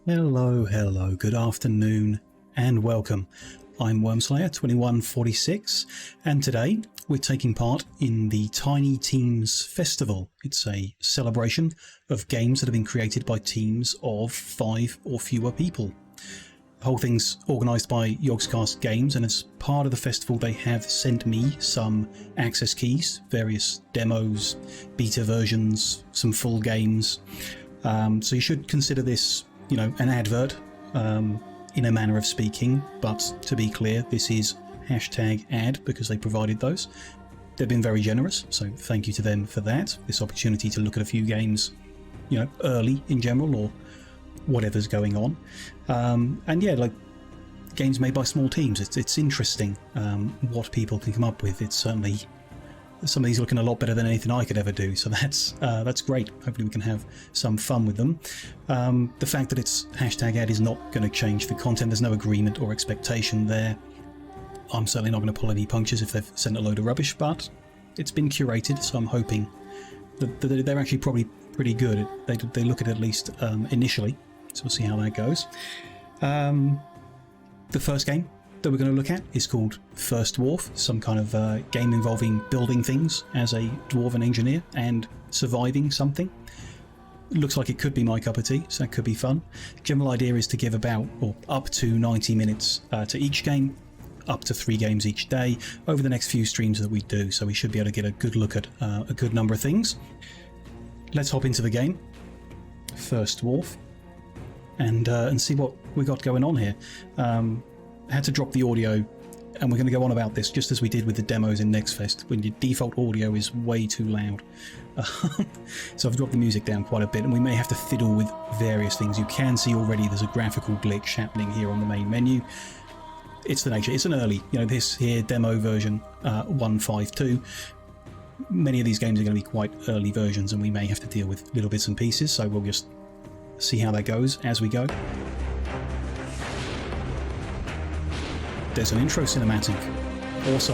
Hello, good afternoon, and welcome. I'm Wormslayer2146, and today we're taking part in the Tiny Teams Festival. It's a celebration of games that have been created by teams of 5 or fewer people. The whole thing's organised by Yogscast Games, and as part of the festival they have sent me some access keys, various demos, beta versions, some full games. So you should consider this, you know, an advert in a manner of speaking, but to be clear, this is #ad because they provided those. They've been very generous, so thank you to them for that. This opportunity to look at a few games, you know, early in general, or whatever's going on. And yeah, like games made by small teams, it's interesting what people can come up with. It's certainly, some of these looking a lot better than anything I could ever do, so that's great. Hopefully we can have some fun with them. The fact that it's #ad is not going to change the content. There's no agreement or expectation there. I'm certainly not going to pull any punches if they've sent a load of rubbish, but it's been curated, so I'm hoping that they're actually probably pretty good. They look at least initially, so we'll see how that goes. The first game that we're going to look at is called First Dwarf, some kind of game involving building things as a dwarven engineer and surviving something. It looks like it could be my cup of tea, so that could be fun. General idea is to give about, or up to 90 minutes to each game, up to 3 games each day over the next few streams that we do, so we should be able to get a good look at a good number of things. Let's hop into the game, First Dwarf, and see what we got going on here. I had to drop the audio, and we're going to go on about this just as we did with the demos in NextFest, when your default audio is way too loud. So I've dropped the music down quite a bit, and we may have to fiddle with various things. You can see already there's a graphical glitch happening here on the main menu. It's the nature. It's an early, you know, this here demo version 152. Many of these games are going to be quite early versions, and we may have to deal with little bits and pieces, so we'll just see how that goes as we go. There's an intro cinematic, also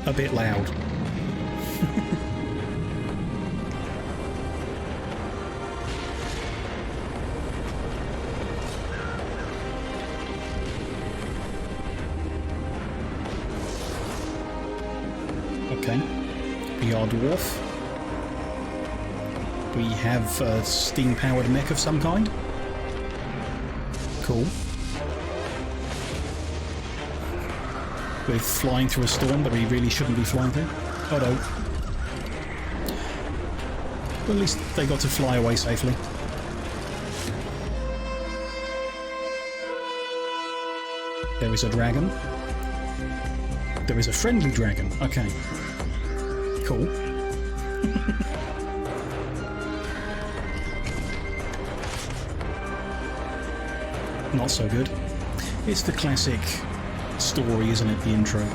a bit loud. Okay, we are Dwarf. We have a steam-powered mech of some kind. Cool. We're flying through a storm that we really shouldn't be flying through. Oh no. Well, at least they got to fly away safely. There is a dragon. There is a friendly dragon. Okay. Cool. Not so good. It's the classic story, isn't it? The intro.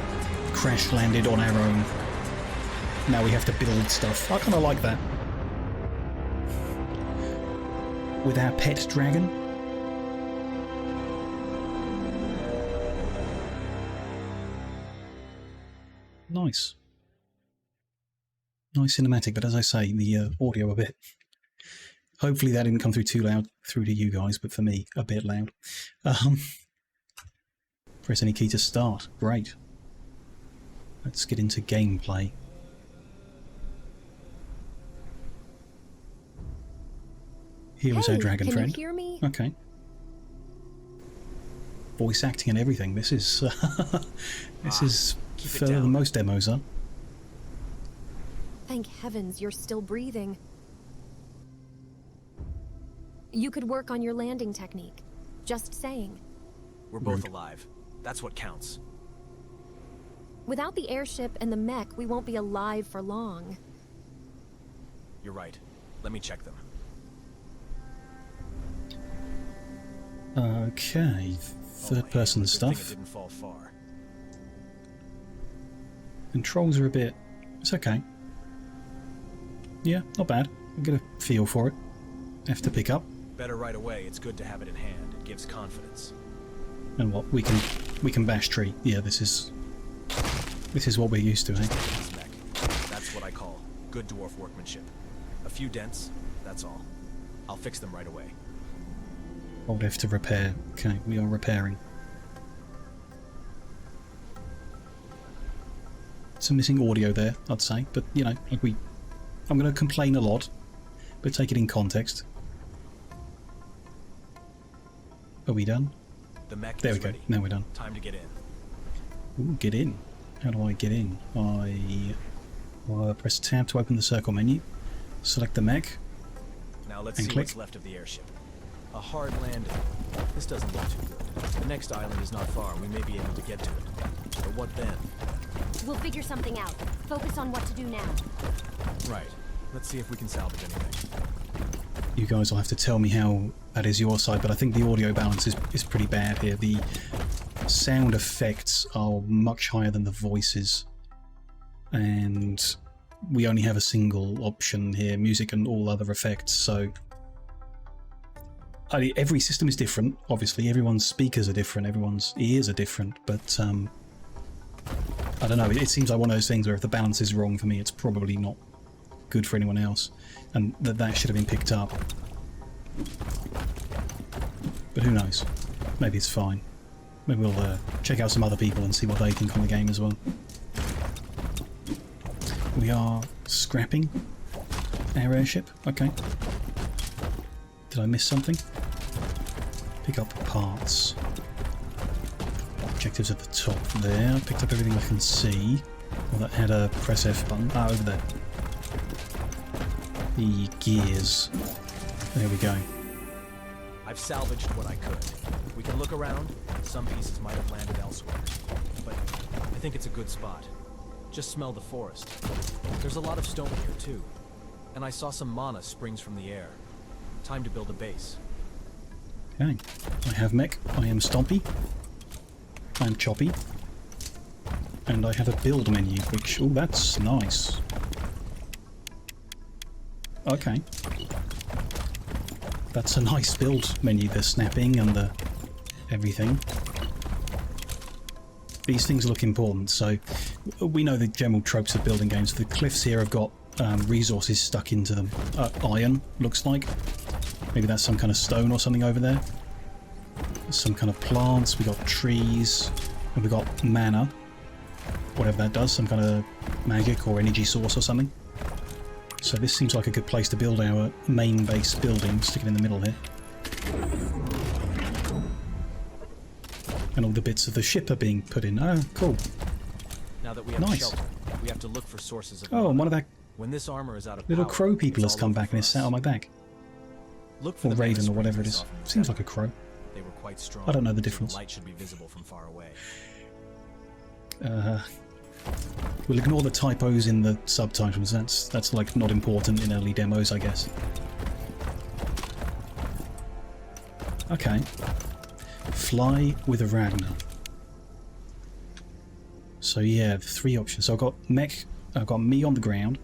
Crash landed on our own. Now we have to build stuff. I kind of like that. With our pet dragon. Nice. Nice cinematic, but as I say, the audio a bit. Hopefully that didn't come through too loud through to you guys, but for me, a bit loud. Press any key to start. Great. Let's get into gameplay. Here is our dragon friend. Can you hear me? Okay. Voice acting and everything. This is this is further than most demos are. Thank heavens you're still breathing. You could work on your landing technique. Just saying. We're both alive. That's what counts. Without the airship and the mech, we won't be alive for long. You're right. Let me check them. Okay, third-person stuff. It didn't fall far. Controls are a bit... It's okay. Yeah, not bad. I get a feel for it. Have to pick up. Better right away. It's good to have it in hand. It gives confidence. And what we can bash tree. Yeah, this is what we're used to, eh? That's what I call good dwarf workmanship. A few dents, that's all. I'll fix them right away. Hold F to repair. Okay, we are repairing. Some missing audio there, I'd say, but you know, like I'm going to complain a lot, but take it in context. Are we done? The mech There is we go. ready. Now we're done. Time to get in. Ooh, get in. How do I get in? I press tab to open the circle menu. Select the mech. Now let's And see click. what's left of the airship. A hard landing. This doesn't look too good. The next island is not far. We may be able to get to it. But what then? We'll figure something out. Focus on what to do now. Right. Let's see if we can salvage anything. You guys will have to tell me how that is your side, but I think the audio balance is pretty bad here. The sound effects are much higher than the voices. And we only have a single option here, music and all other effects, so... every system is different, obviously. Everyone's speakers are different, everyone's ears are different, but I don't know, it seems like one of those things where if the balance is wrong for me, it's probably not good for anyone else, and that should have been picked up. But who knows? Maybe it's fine. Maybe we'll check out some other people and see what they think on the game as well. We are scrapping our airship. Okay. Did I miss something? Pick up parts. Objectives at the top there. Picked up everything I can see. Well, that had a press F button. Ah, over there. The gears. There we go. I've salvaged what I could. We can look around. Some pieces might have landed elsewhere. But I think it's a good spot. Just smell the forest. There's a lot of stone here, too. And I saw some mana springs from the air. Time to build a base. Okay. I have mech. I am Stompy. I am Choppy. And I have a build menu, which... oh, that's nice. Okay. That's a nice build menu, the snapping and the everything. These things look important, so we know the general tropes of building games. The cliffs here have got resources stuck into them. Iron, looks like. Maybe that's some kind of stone or something over there. Some kind of plants, we got trees, and we got mana. Whatever that does, some kind of magic or energy source or something. So this seems like a good place to build our main base building, stick it in the middle here. And all the bits of the ship are being put in. Oh, cool. Now that we have Nice. shelter, we have to look for sources of Oh, and mana. one of that When this armor is out of little power, crow people it's has all come over back for and is sat us. on my back. Look for Or the raven mana or whatever it springs is. I saw from the Seems desert. like a crow. They were quite strong. I don't know the so difference. light should be visible from far away. We'll ignore the typos in the subtitles. That's like not important in early demos, I guess. Okay. Fly with a Ragnar. So yeah, 3 options. So I've got mech, I've got me on the ground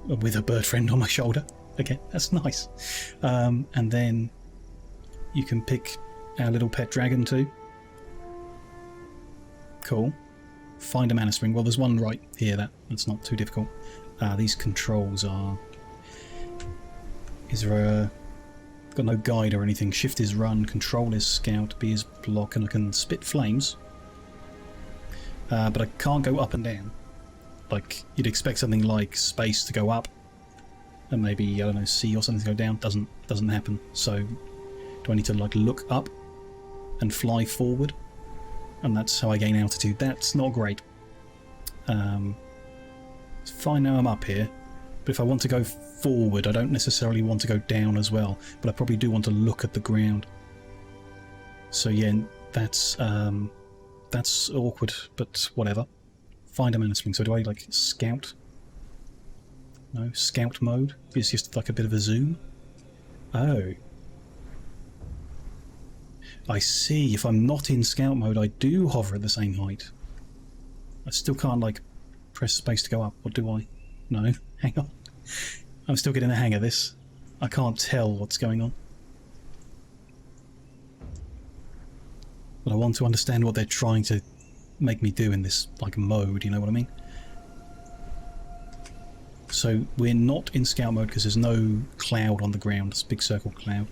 with a bird friend on my shoulder. Okay, that's nice. And then you can pick our little pet dragon too. Cool. Find a mana spring. Well, there's one right here. That's not too difficult. These controls are... Is there a... Got no guide or anything. Shift is run, control is scout, B is block, and I can spit flames. But I can't go up and down. Like, you'd expect something like space to go up, and maybe, I don't know, C or something to go down. Doesn't happen. So, do I need to, like, look up and fly forward? And that's how I gain altitude. That's not great. It's fine now I'm up here, but if I want to go forward, I don't necessarily want to go down as well, but I probably do want to look at the ground. So yeah, that's awkward, but whatever. Find a mana spring. So do I, like, scout? No, scout mode is just like a bit of a zoom. Oh. I see. If I'm not in scout mode, I do hover at the same height. I still can't, like, press space to go up, or do I? No. Hang on. I'm still getting the hang of this. I can't tell what's going on. But I want to understand what they're trying to make me do in this, like, mode, you know what I mean? So we're not in scout mode because there's no cloud on the ground, this big circle cloud.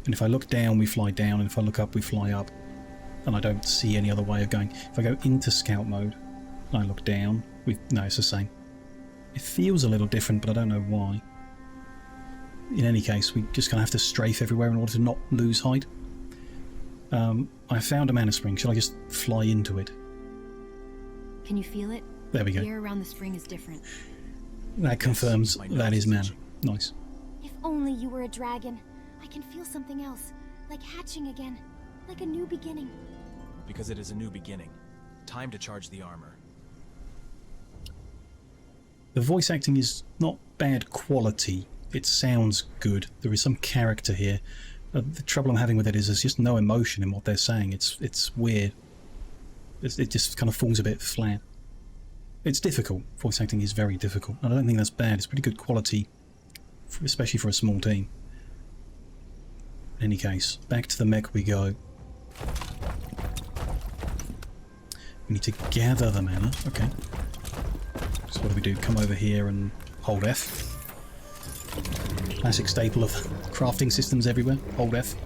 And if I look down, we fly down, and if I look up, we fly up. And I don't see any other way of going. If I go into scout mode, and I look down, no, it's the same. It feels a little different, but I don't know why. In any case, we just kind of have to strafe everywhere in order to not lose height. I found a mana spring. Shall I just fly into it? Can you feel it? There we go. The air around the spring is different. That confirms that is mana. Nice. If only you were a dragon. I can feel something else, like hatching again, like a new beginning. Because it is a new beginning. Time to charge the armor. The voice acting is not bad quality. It sounds good. There is some character here. The trouble I'm having with it is there's just no emotion in what they're saying. It's weird. It just kind of falls a bit flat. It's difficult. Voice acting is very difficult. I don't think that's bad. It's pretty good quality, especially for a small team. In any case, back to the mech we go. We need to gather the mana. Okay. So what do? Come over here and hold F. Classic staple of crafting systems everywhere. Hold F.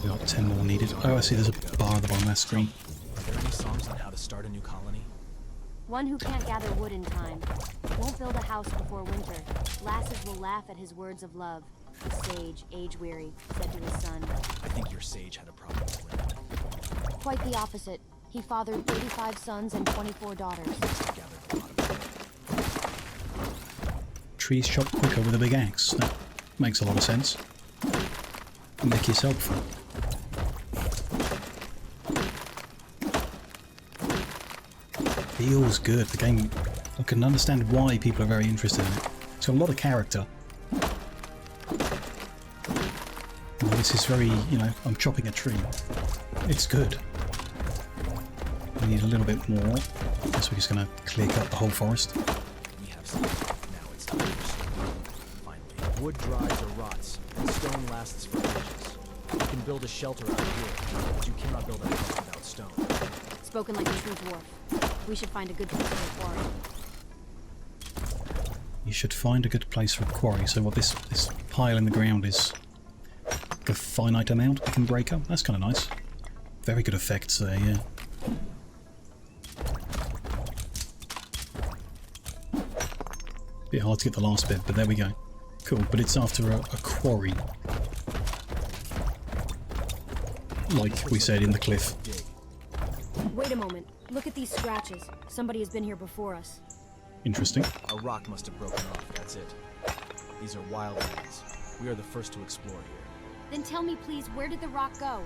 We got 10 more needed. Oh, I see there's a bar at the bottom of that screen. Are there any songs on how to start a new colony? One who can't gather wood in time. Won't build a house before winter. Lasses will laugh at his words of love. The sage, age-weary, said to his son. I think your sage had a problem with women. Quite the opposite. He fathered 35 sons and 24 daughters. Gathered a lot of Trees chop quicker with a big axe. That makes a lot of sense. Make yourself. Feels good. The game, I can understand why people are very interested in it. It's got a lot of character. Well, this is very, I'm chopping a tree. It's good. We need a little bit more. I guess we're just going to clear cut the whole forest. We have some. Now it's time for stone. Finally, wood dries or rots, and stone lasts for ages. You can build a shelter out here, but you cannot build a house without stone. Spoken like a true dwarf. We should find a good place for a quarry. You should find a good place for a quarry. So what this pile in the ground is like a finite amount we can break up. That's kind of nice. Very good effects there, yeah. Bit hard to get the last bit, but there we go. Cool, but it's after a quarry. Like we said in the cliff. Wait a moment. Look at these scratches. Somebody has been here before us. Interesting. A rock must have broken off, that's it. These are wild lands. We are the first to explore here. Then tell me please, where did the rock go?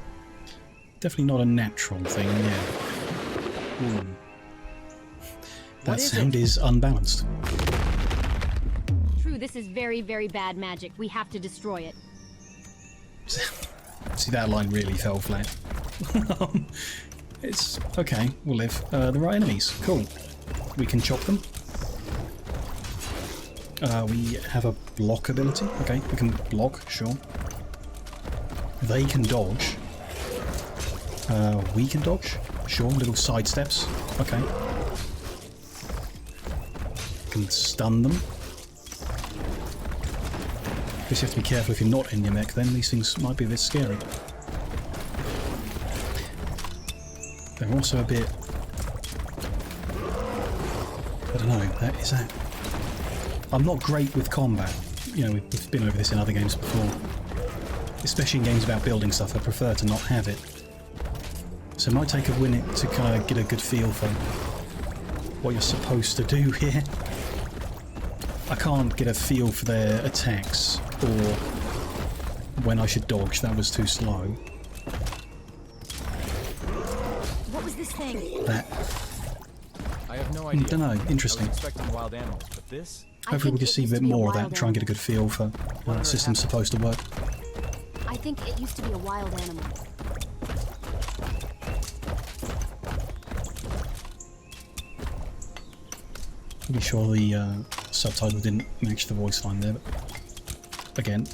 Definitely not a natural thing, yeah. Ooh. That sound is unbalanced. True, this is very, very bad magic. We have to destroy it. See, that line really fell flat. It's okay, we'll live. There are enemies. Cool. We can chop them. We have a block ability. Okay, we can block, sure. They can dodge. We can dodge. Sure, little side steps. Okay. Can stun them. Guess you have to be careful if you're not in your mech, then these things might be a bit scary. They're also a bit... I don't know, is that... I'm not great with combat. We've been over this in other games before. Especially in games about building stuff, I prefer to not have it. So it might take a minute to kind of get a good feel for what you're supposed to do here. I can't get a feel for their attacks, or when I should dodge. That was too slow. What was this thing? That... I have no idea. I don't know, interesting. I was expecting wild animals, but this? Hopefully we'll just see a bit more of that, try and get a good feel for how that system's supposed to work. I think it used to be a wild animal. Pretty sure the subtitle didn't match the voice line there, but again,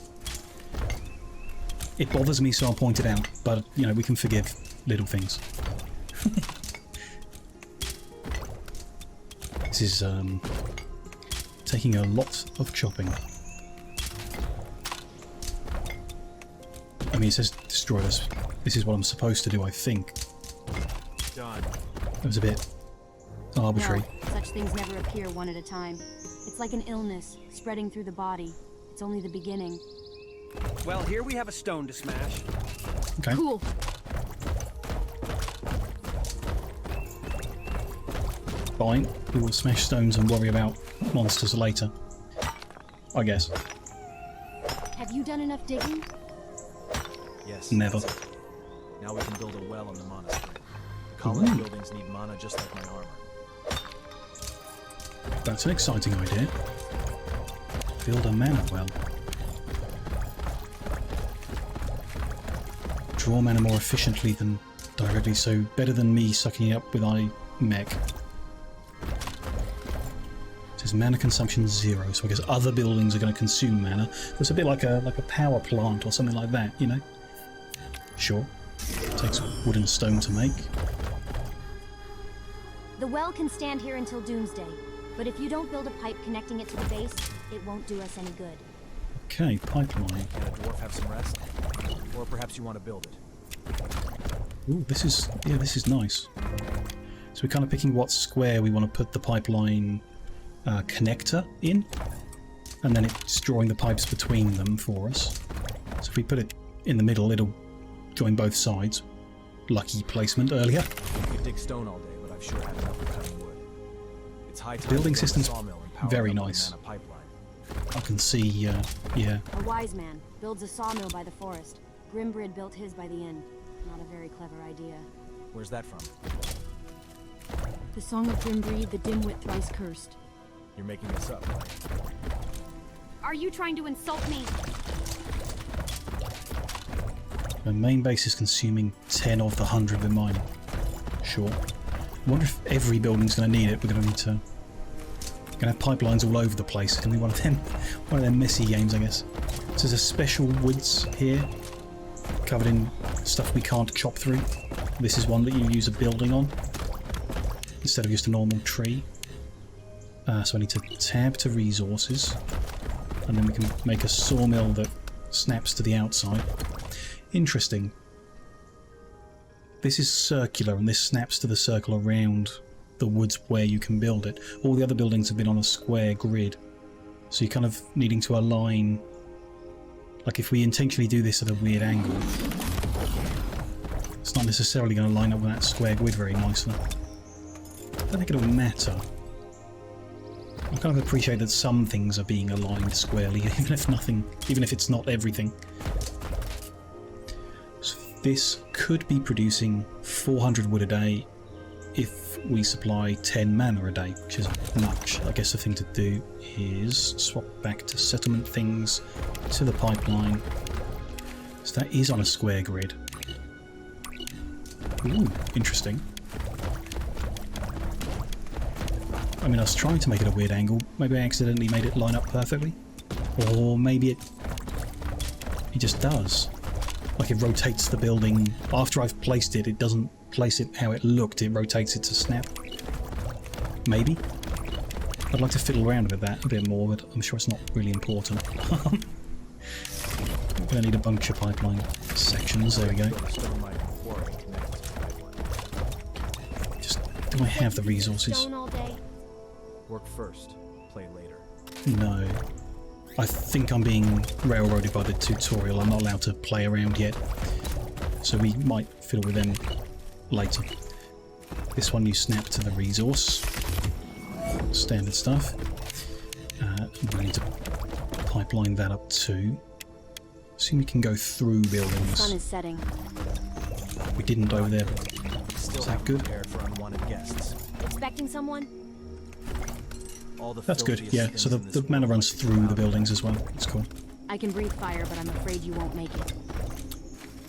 it bothers me, so I'll point it out, but we can forgive little things. This is taking a lot of chopping. I mean, it says destroy this. This is what I'm supposed to do, I think. Done. It was a bit arbitrary. No, such things never appear one at a time. It's like an illness spreading through the body. It's only the beginning. Well, here we have a stone to smash. Okay. Cool. Fine. We will smash stones and worry about monsters later. I guess. Have you done enough digging? Yes. Never. that's it. Now we can build a well in the monastery. The colony buildings need mana just like my armor. That's an exciting idea. Build a mana well. Draw mana more efficiently than directly, so better than me sucking it up with mech. It says mana consumption 0, so I guess other buildings are going to consume mana. It's a bit like a power plant or something like that, you know? Sure. Takes wood and stone to make. The well can stand here until doomsday, but if you don't build a pipe connecting it to the base, it won't do us any good. Okay, pipeline. Can a dwarf have some rest? Or perhaps you want to build it. Ooh, this is nice. So we're kind of picking what square we want to put the pipeline connector in, and then it's drawing the pipes between them for us. So if we put it in the middle, it'll join both sides. Lucky placement earlier. You could dig stone all day, but I've sure had enough of cutting wood. It's high time Building to build a system's sawmill and power very up the nice. mana pipeline. I can see, yeah. A wise man builds a sawmill by the forest. Grimbrid built his by the inn. Not a very clever idea. Where's that from? The Song of Grimbrid, the dimwit thrice cursed. You're making this up, right? Are you trying to insult me? The main base is consuming 10 of the 100 we're mining. Sure. I wonder if every building's going to need it. We're going to need to... Gonna have pipelines all over the place. It's gonna be one of them messy games, I guess. So there's a special woods here, covered in stuff we can't chop through. This is one that you use a building on instead of just a normal tree. So I need to tab to resources, and then we can make a sawmill that snaps to the outside. Interesting. This is circular, and this snaps to the circle around the woods where you can build it. All the other buildings have been on a square grid, so you're kind of needing to align. Like if we intentionally do this at a weird angle, it's not necessarily going to line up with that square grid very nicely. I don't think it'll matter. I kind of appreciate that some things are being aligned squarely, even if it's not everything. So this could be producing 400 wood a day if we supply 10 mana a day, which isn't much. I guess the thing to do is swap back to settlement things, to the pipeline. So that is on a square grid. Ooh, interesting. I mean, I was trying to make it a weird angle. Maybe I accidentally made it line up perfectly. Or maybe it just does. Like it rotates the building. After I've placed it, it doesn't place it how it looked. It rotates it to snap. Maybe. I'd like to fiddle around with that a bit more, but I'm sure it's not really important. I'm going to need a bunch of pipeline sections. There we go. Just, do I have the resources? Stone all day. Work first, play later. No. I think I'm being railroaded by the tutorial. I'm not allowed to play around yet. So we might fiddle with them later. This one you snap to the resource. Standard stuff. We need to pipeline that up too. Assume we can go through buildings. Sun is setting. We didn't over there. Still Is that have good? prepared for unwanted guests. Expecting someone? All the That's good, filthiest yeah. things So in the this mana world runs like to through come the out. buildings as well. That's cool. I can breathe fire, but I'm afraid you won't make it.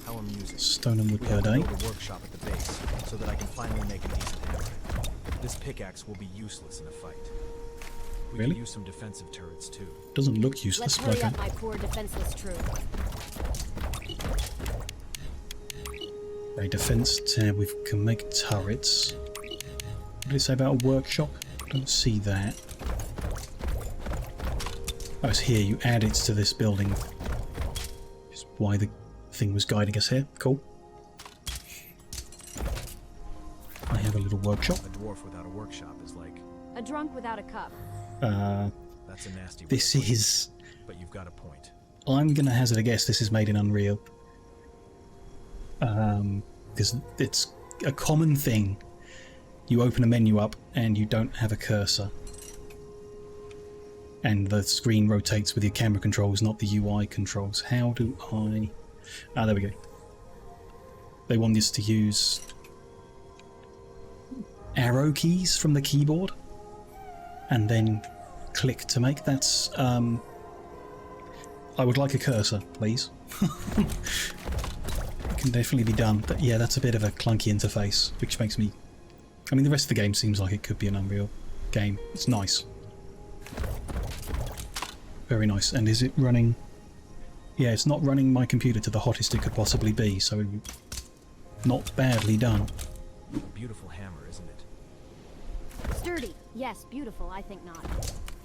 How amusing. Stone and wood We per have to day. build a workshop at the base, so that I can finally make a decent hammer. This pickaxe will be useless in a fight. We Really? can use some defensive turrets too. Doesn't look useless, Let's but hurry okay. up, my poor defenseless troop. A defense tab, we can make turrets. What did it say about a workshop? Don't see that. Oh, it's here. You add it to this building. Is why the thing was guiding us here. Cool. I have a little workshop. A dwarf without a workshop is like A drunk without a cup. that's a nasty. This word, is... but you've got a point. I'm going to hazard a guess this is made in Unreal. Because it's a common thing. You open a menu up and you don't have a cursor. And the screen rotates with your camera controls, not the UI controls. How do I... Ah, there we go. They want us to use arrow keys from the keyboard and then click to make. That's... I would like a cursor, please. It can definitely be done. But yeah, that's a bit of a clunky interface, which makes me... I mean, the rest of the game seems like it could be an Unreal game. It's nice. Very nice. And is it running... Yeah, it's not running my computer to the hottest it could possibly be, so not badly done. A beautiful hammer, isn't it? Sturdy. Yes, beautiful. I think not.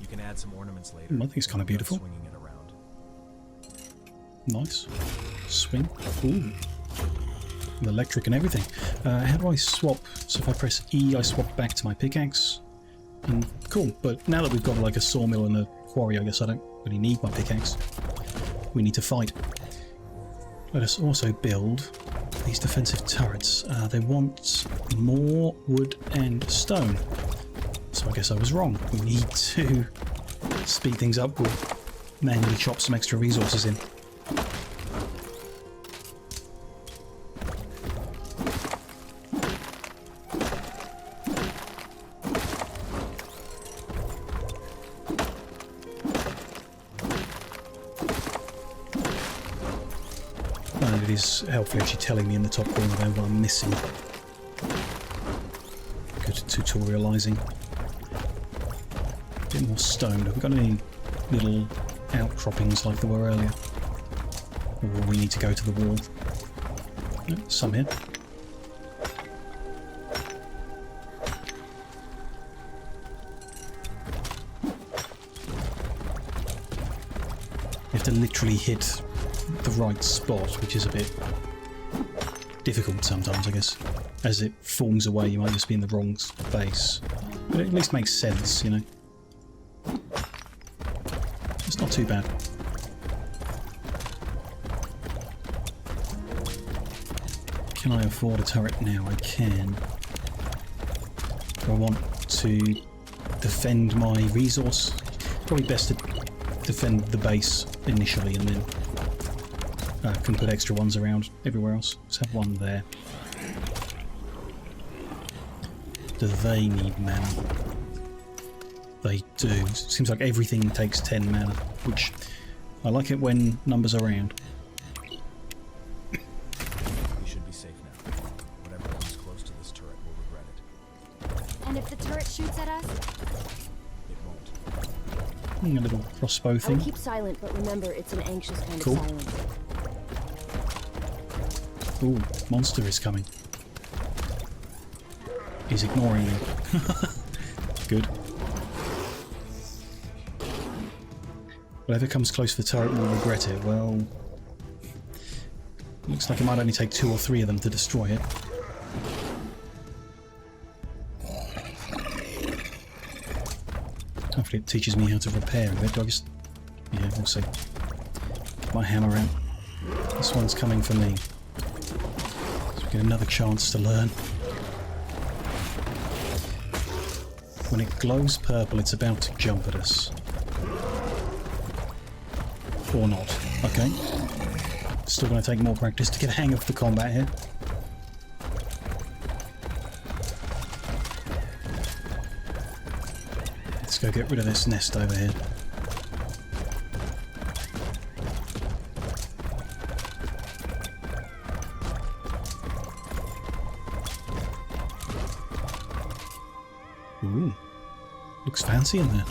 You can add some ornaments later. I think it's kind of beautiful. Swinging it around. Nice. Swing. Ooh. The electric and everything. How do I swap? So if I press E, I swap back to my pickaxe. And cool, but now that we've got like a sawmill and a quarry, I guess I don't really need my pickaxe. We need to fight. Let us also build these defensive turrets. They want more wood and stone. So I guess I was wrong. We need to speed things up. We'll manually chop some extra resources in. It is helpfully actually telling me in the top corner there what I'm missing. Good tutorialising. A bit more stone. Have we got any little outcroppings like there were earlier? Or will we need to go to the wall? No, some here. You have to literally hit the right spot, which is a bit difficult sometimes, I guess. As it falls away, you might just be in the wrong space. But it at least makes sense, you know. It's not too bad. Can I afford a turret now? I can. Do I want to defend my resource? Probably best to defend the base initially and then can put extra ones around everywhere else. Let's have one there. Do they need mana? They do. Seems like everything takes 10 mana, which I like it when numbers are round. We should be safe now. Whatever comes close to this turret will regret it. And if the turret shoots at us? It won't. A little crossbow I thing. would keep silent, but remember, it's an anxious kind Cool. of silence. Ooh, monster is coming. He's ignoring me. Good. Whatever comes close to the turret will regret it. Well, looks like it might only take 2 or 3 of them to destroy it. Hopefully it teaches me how to repair a bit. Do I just... Yeah, we'll see. Get my hammer out. This one's coming for me. So we get another chance to learn. When it glows purple, it's about to jump at us. Or not. Okay. Still going to take more practice to get a hang of the combat here. Let's go get rid of this nest over here. Ooh. Looks fancy in there.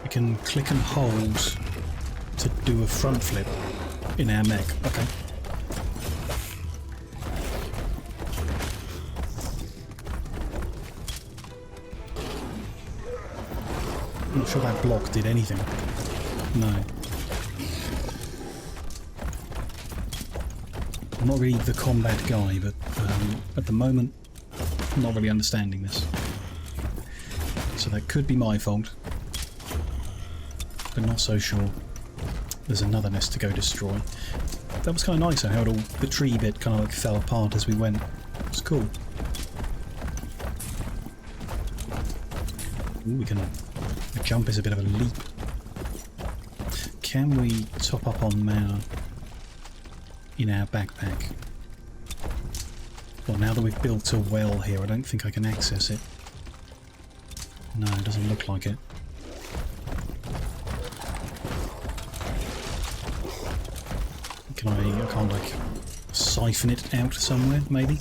We can click and hold to do a front flip in our mech. Okay. sure that block did anything. No. I'm not really the combat guy, but at the moment, I'm not really understanding this. So that could be my fault. But not so sure. There's another nest to go destroy. That was kind of nice, how the tree bit kind of like fell apart as we went. It was cool. Ooh, we can... The jump is a bit of a leap. Can we top up on mana in our backpack? Well, now that we've built a well here, I don't think I can access it. No, it doesn't look like it. I can't like siphon it out somewhere, maybe?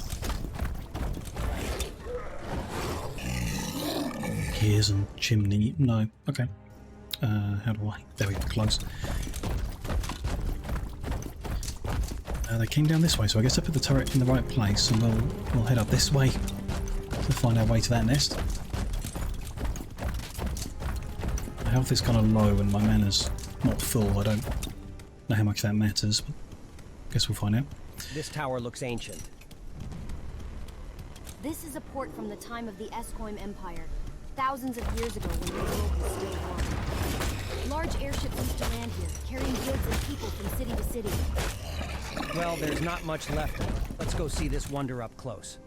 Gears and chimney. No. Okay. How do I? There we go. Close. They came down this way, so I guess I put the turret in the right place, and we'll head up this way to find our way to that nest. My health is kind of low, and my mana's not full. I don't know how much that matters, but I guess we'll find out. This tower looks ancient. This is a port from the time of the Escoim Empire, thousands of years ago when the world was still warm. Large airships used to land here, carrying goods and people from city to city. Well, there's not much left of it. Let's go see this wonder up close.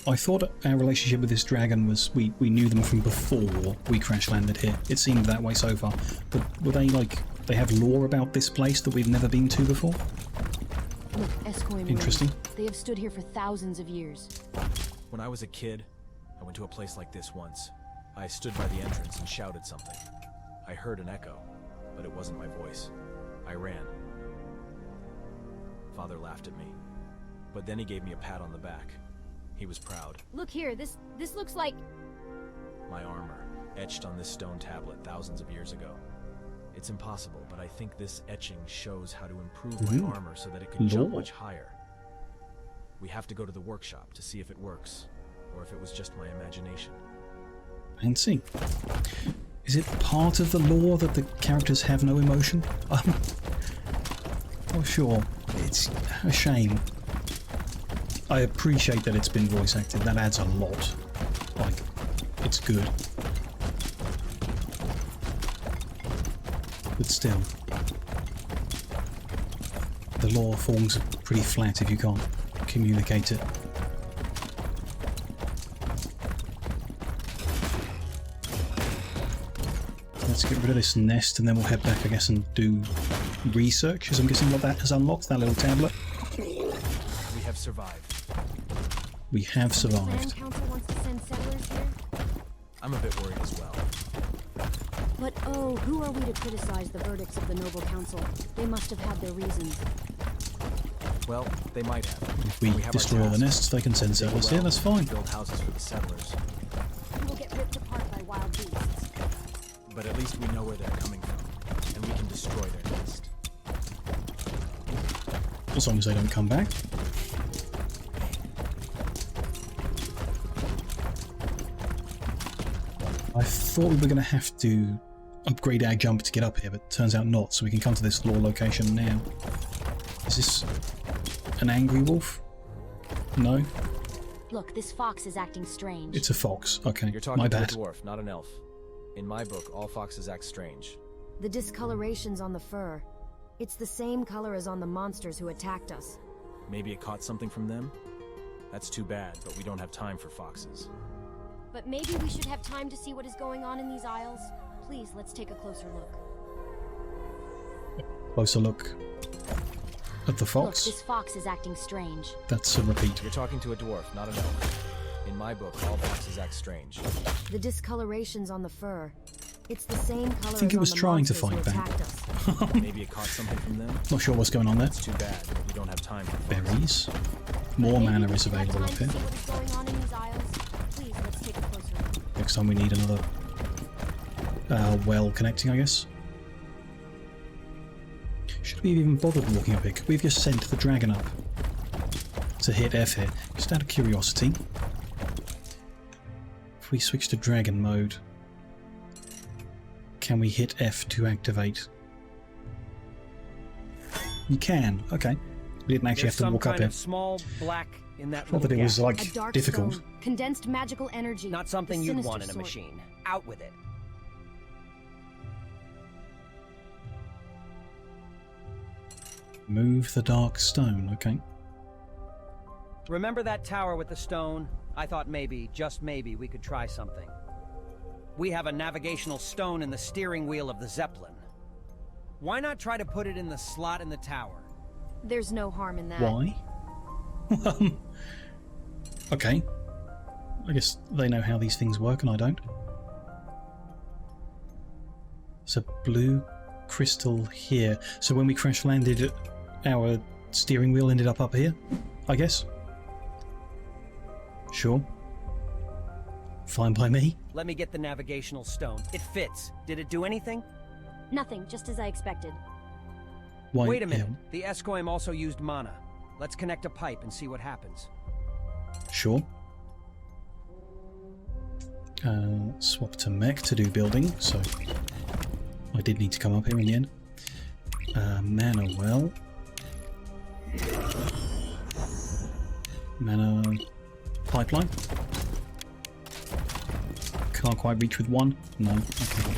I thought our relationship with this dragon was we knew them from before we crash landed here. It seemed that way so far. But were they like, they have lore about this place that we've never been to before? Look, Escoim. Interesting. They have stood here for thousands of years. When I was a kid, I went to a place like this once. I stood by the entrance and shouted something. I heard an echo, but it wasn't my voice. I ran. Father laughed at me, but then he gave me a pat on the back. He was proud. Look here, this looks like... My armor, etched on this stone tablet thousands of years ago. It's impossible, but I think this etching shows how to improve my armor so that it can jump much higher. We have to go to the workshop to see if it works, or if it was just my imagination. Fancy. Is it part of the lore that the characters have no emotion? Oh sure, it's a shame. I appreciate that it's been voice acted, that adds a lot. Like, it's good. But still, the lore falls pretty flat if you can't communicate it. Let's get rid of this nest and then we'll head back, I guess, and do research, as I'm guessing what that has unlocked, that little tablet. We have survived. We have The survived. Land Council wants to send settlers here? I'm a bit worried as well. But oh, who are we to criticize the verdicts of the Noble Council? They must have had their reasons. Well, they might have. If we have our destroy all the task. nests, they can send settlers here, that's fine. Build houses for the settlers. We will get ripped apart by wild beasts. But at least we know where they're coming from, and we can destroy their nest. As long as they don't come back. I thought we were going to have to upgrade our jump to get up here, but turns out not, so we can come to this lore location now. Is this an angry wolf? No? Look, this fox is acting strange. It's a fox. Okay, You're talking my to a bad. dwarf, not an elf. In my book, all foxes act strange. The discolorations on the fur. It's the same color as on the monsters who attacked us. Maybe it caught something from them? That's too bad, but we don't have time for foxes. But maybe we should have time to see what is going on in these aisles. Please, let's take a closer look. Closer look at the Look, fox. this fox is acting strange. That's a repeat. You're talking to a dwarf, not an elf. In my book, all foxes act strange. The discolorations on the fur. It's the same color think as it was on the trying to monsters who fight back. attacked us. Maybe it caught something from them? Not sure what's going on there. That's too bad, but we don't have time for foxes. Berries. More Maybe mana we is should have available time up to here. see what is going on in these aisles. Please, let's take a closer look. Next time we need another well connecting, I guess. Should we have even bothered walking up here? Could we have just sent the dragon up to hit F here? Just out of curiosity. If we switch to dragon mode, can we hit F to activate? You can. Okay. We didn't actually have to walk up here. Small black in that Not that it was A like dark difficult. stone, condensed magical energy. Not something the you'd sinister want in a sort. machine. Out with it. Move the dark stone. Okay. Remember that tower with the stone? I thought maybe, just maybe, we could try something. We have a navigational stone in the steering wheel of the Zeppelin. Why not try to put it in the slot in the tower? There's no harm in that. Why? Okay. I guess they know how these things work and I don't. There's a blue crystal here. So when we crash landed, our steering wheel ended up here, I guess? Sure. Fine by me. Let me get the navigational stone. It fits. Did it do anything? Nothing, just as I expected. Why? Wait a minute. The Escoim also used mana. Let's connect a pipe and see what happens. Sure. Swap to mech to do building, so I did need to come up here in the end. Mana well. Mana pipeline. Can't quite reach with one. No. Okay.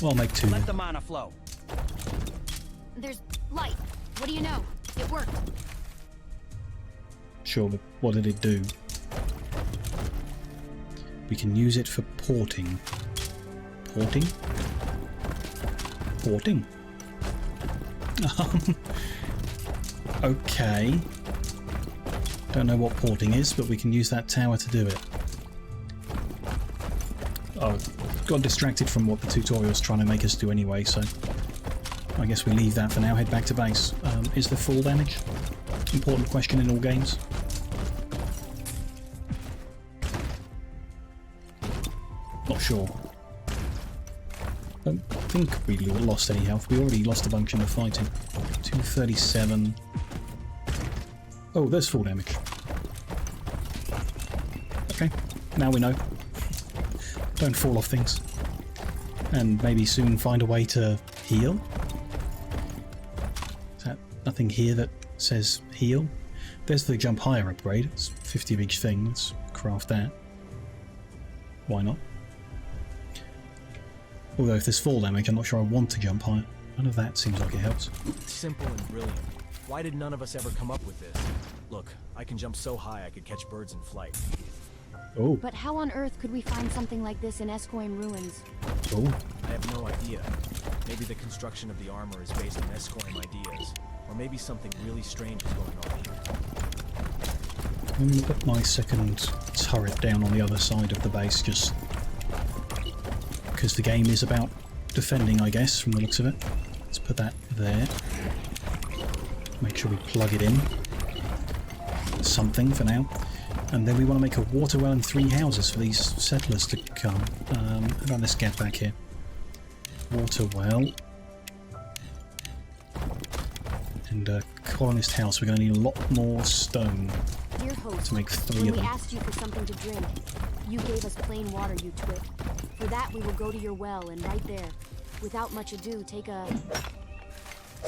Well, I'll make two. Let the mana flow. There's light. What do you know? It worked. Sure, but what did it do? We can use it for porting. Porting? Porting. Okay. Don't know what porting is, but we can use that tower to do it. Oh, got distracted from what the tutorial's trying to make us do anyway, so I guess we leave that for now. Head back to base. Is there full damage? Important question in all games. Not sure. Don't think we lost any health. We already lost a bunch in the fighting. 237. Oh, there's full damage. Okay, now we know. Don't fall off things. And maybe soon find a way to heal. Is that nothing here that says heal? There's the jump higher upgrade. It's 50 of each thing. Let's craft that. Why not? Although if there's fall damage, I'm not sure I want to jump higher. None of that seems like it helps. Simple and brilliant. Why did none of us ever come up with this? Look, I can jump so high I could catch birds in flight. Oh, But how on earth could we find something like this in Escoim ruins? oh. I have no idea. Maybe the construction of the armor is based on Escoim ideas. Or maybe something really strange is going on here. I'm going to put my second turret down on the other side of the base, just because the game is about defending, I guess, from the looks of it. Let's put that there. Make sure we plug it in. Something for now. And then we want to make a water well and 3 houses for these settlers to come. How about this gap back here? Water well. And a colonist house. We're going to need a lot more stone Dear host, to make 3 when of we them. asked you for something to drink, you gave us plain water, you twit. For that, we will go to your well, and right there, without much ado, take a...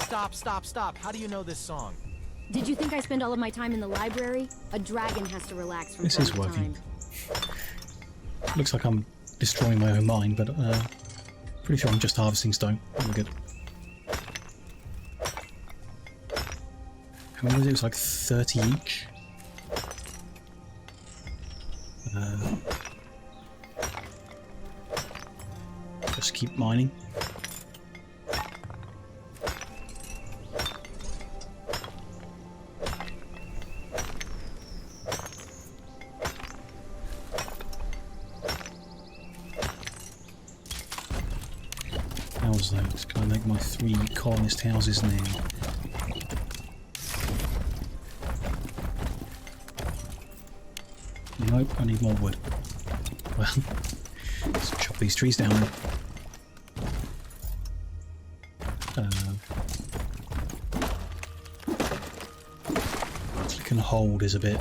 Stop, stop, stop. How do you know this song? Did you think I spend all of my time in the library? A dragon has to relax from This time is to working. time. Looks like I'm destroying my own mind, but pretty sure I'm just harvesting stone. We're good. How many was it? It was like 30 each. Just keep mining. How's that? Can I make my 3 colonist houses now? Nope, I need more wood. Well, let's chop these trees down then. Click and hold is a bit...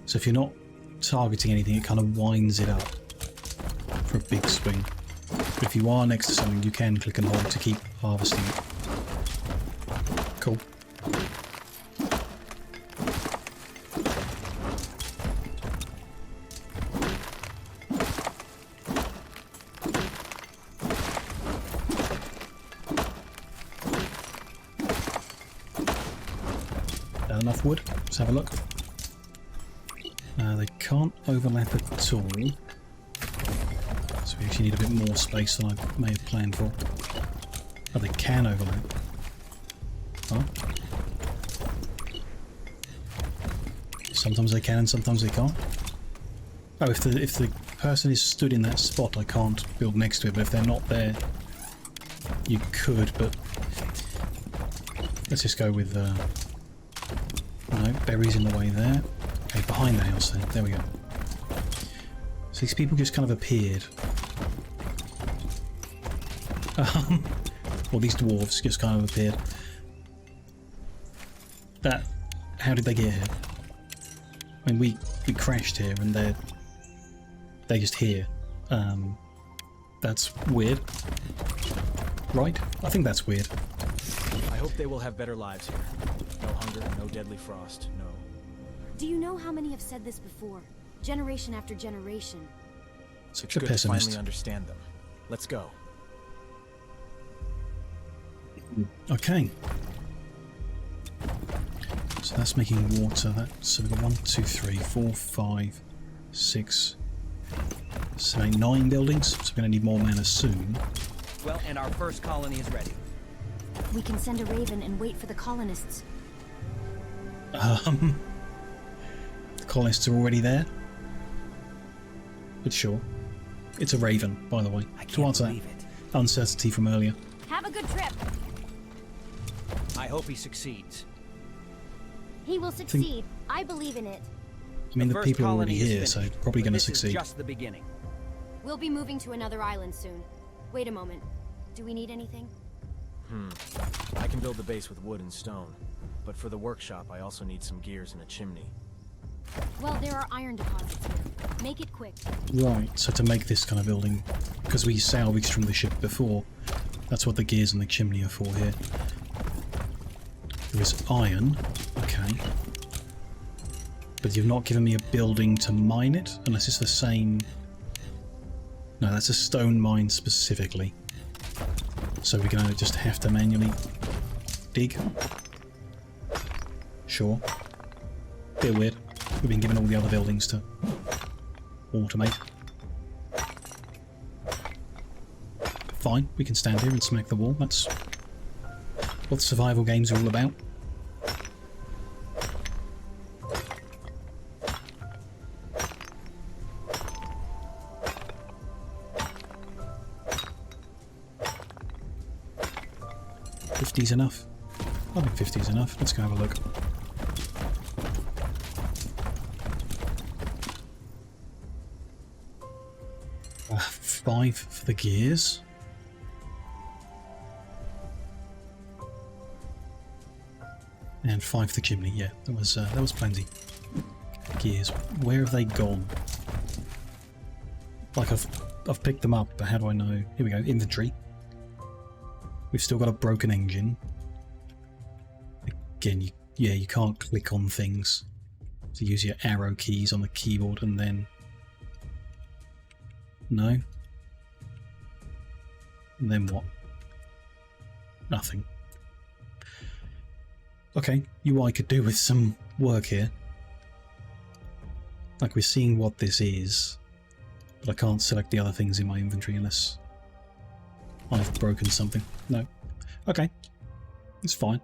So if you're not targeting anything, it kind of winds it up for a big swing. But if you are next to something, you can click and hold to keep harvesting it. Cool. Enough wood. Let's have a look. They can't overlap at all. So we actually need a bit more space than I may have planned for. Oh, they can overlap. Oh. Sometimes they can and sometimes they can't. Oh, if the person is stood in that spot, I can't build next to it, but if they're not there, you could, but let's just go with no, berries in the way there. Okay, behind the house then. There we go. So these people just kind of appeared. Well, these dwarves just kind of appeared. How did they get here? I mean, we crashed here and they're just here. That's weird. Right? I think that's weird. I hope they will have better lives here. No hunger, no deadly frost, no... Do you know how many have said this before? Generation after generation. It's Such a good pessimist. to finally understand them. Let's go. Okay. So that's making water. So we've got 1, 2, 3, 4, 5, 6, 7, 8, 9 buildings. So we're going to need more mana soon. Well, and our first colony is ready. We can send a raven and wait for the colonists. The colonists are already there. But sure. It's a raven, by the way. To answer that uncertainty from earlier. Have a good trip. I hope he succeeds. He will succeed. I believe in it. I mean, the first people are already colony is here, so finished, probably but going to this is succeed. just the beginning. We'll be moving to another island soon. Wait a moment. Do we need anything? I can build the base with wood and stone, but for the workshop I also need some gears and a chimney. Well, there are iron deposits here. Make it quick. Right, so to make this kind of building, because we salvaged from the ship before, that's what the gears and the chimney are for here. There is iron, okay. But you've not given me a building to mine it, unless it's the same... No, that's a stone mine specifically. So we're going to just have to manually dig. Sure. Bit weird. We've been given all the other buildings to automate. Fine, we can stand here and smack the wall. That's what survival games are all about. $50's enough. I think 50's enough. Let's go have a look. $5 for the gears. And 5 for the chimney. Yeah, that was plenty. Gears. Where have they gone? Like I've picked them up, but how do I know? Here we go. Inventory. We've still got a broken engine. Again, you can't click on things. So use your arrow keys on the keyboard and then... No? And then what? Nothing. Okay, UI could do with some work here. Like, we're seeing what this is, but I can't select the other things in my inventory unless I've broken something. No. Okay. It's fine.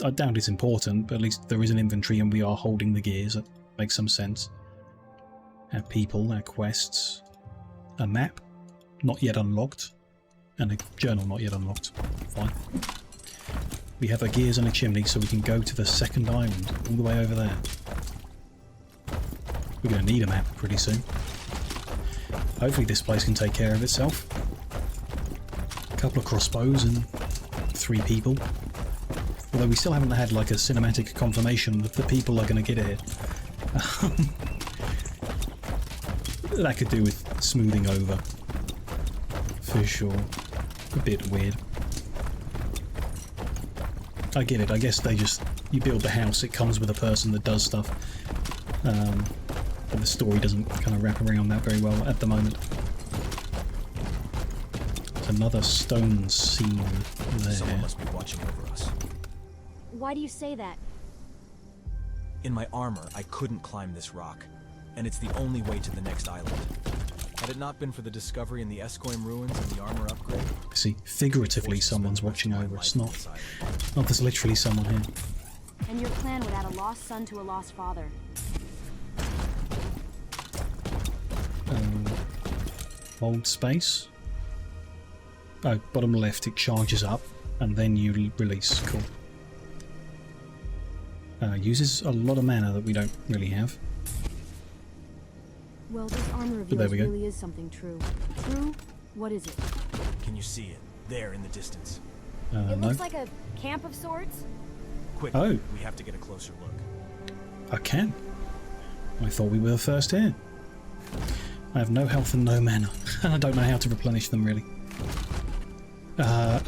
I doubt it's important, but at least there is an inventory and we are holding the gears. That makes some sense. Our people, our quests, a map, not yet unlocked, and a journal not yet unlocked. Fine. We have our gears and a chimney, so we can go to the second island, all the way over there. We're going to need a map pretty soon. Hopefully this place can take care of itself. A couple of crossbows and 3 people. Although we still haven't had like a cinematic confirmation that the people are going to get here. that could do with smoothing over. For sure. A bit weird. I get it. I guess they just... You build the house, it comes with a person that does stuff. But the story doesn't kind of wrap around that very well at the moment. There's another stone scene there. Someone must be watching over us. Why do you say that? In my armor, I couldn't climb this rock, and it's the only way to the next island. Had it not been for the discovery in the Escoim ruins and the armor upgrade... See, figuratively someone's watching over us, not there's literally someone here. And your plan would add a lost son to a lost father. Hold space. Oh, bottom left, it charges up, and then you release. Cool. Uses a lot of mana that we don't really have. Well, this armor But there reveals we go. really is something true. True? What is it? Can you see it? There in the distance. It No. looks like a camp of sorts. Quick, Oh. we have to get a closer look. I can. I thought we were the first here. I have no health and no mana. I don't know how to replenish them, really.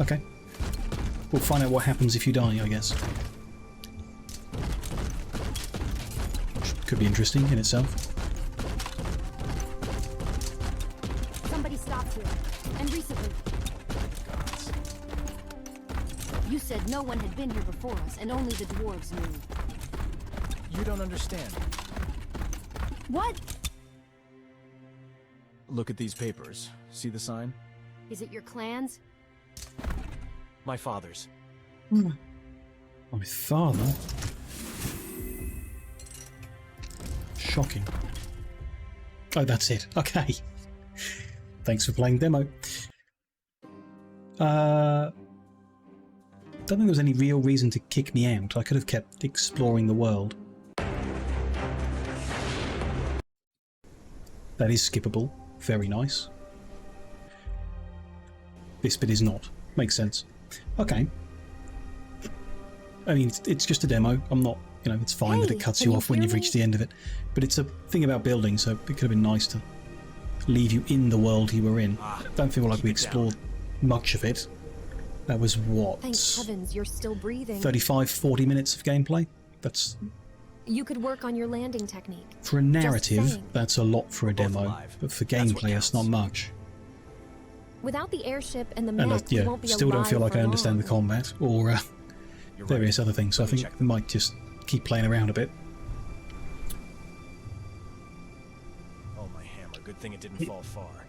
Okay. We'll find out what happens if you die, I guess. Which could be interesting in itself. Somebody stopped here. And recently. Gods. You said no one had been here before us, and only the dwarves knew. You don't understand. What? Look at these papers. See the sign? Is it your clan's? My father's. My father? Shocking. Oh, that's it. Okay. Thanks for playing demo. Don't think there was any real reason to kick me out. I could have kept exploring the world. That is skippable. Very nice. This bit is not. Makes sense. Okay. I mean, it's just a demo. I'm not, you know, it's fine that it Hey, cuts can you you off when hear you've me? reached the end of it. But it's a thing about building, so it could have been nice to leave you in the world you were in. Don't feel like we explored much of it. That was what? Thank heavens you're still breathing. 35, 40 minutes of gameplay? That's... You could work on your landing technique. For a narrative, saying. that's a lot for a both demo. alive. But for That's what gameplay, that's not counts. much. Without the airship and the And mech, we yeah, won't be still don't feel alive like I for understand the long. combat or You're various right. other things. So I Let me think check. we might just keep playing around a bit. Oh, my hammer. Good thing it didn't fall far.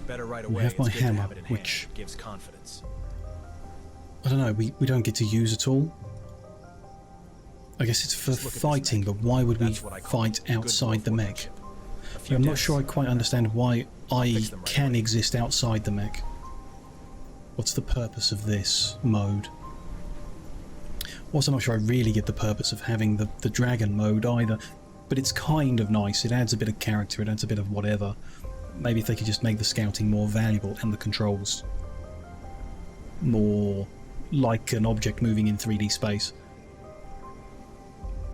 Better right We away. have my It's good to hammer, have it in which- hand. It gives confidence. I don't know, we don't get to use at all. I guess it's for Just look at this fighting, mech. but why would we That's what I call fight good outside the dwarf mech? workmanship. A few I'm not deaths. sure I quite understand why I fix them right can away. exist outside the mech. What's the purpose of this mode? Also, I'm not sure I really get the purpose of having the dragon mode either, but it's kind of nice. It adds a bit of character, it adds a bit of whatever. Maybe if they could just make the scouting more valuable and the controls more like an object moving in 3D space.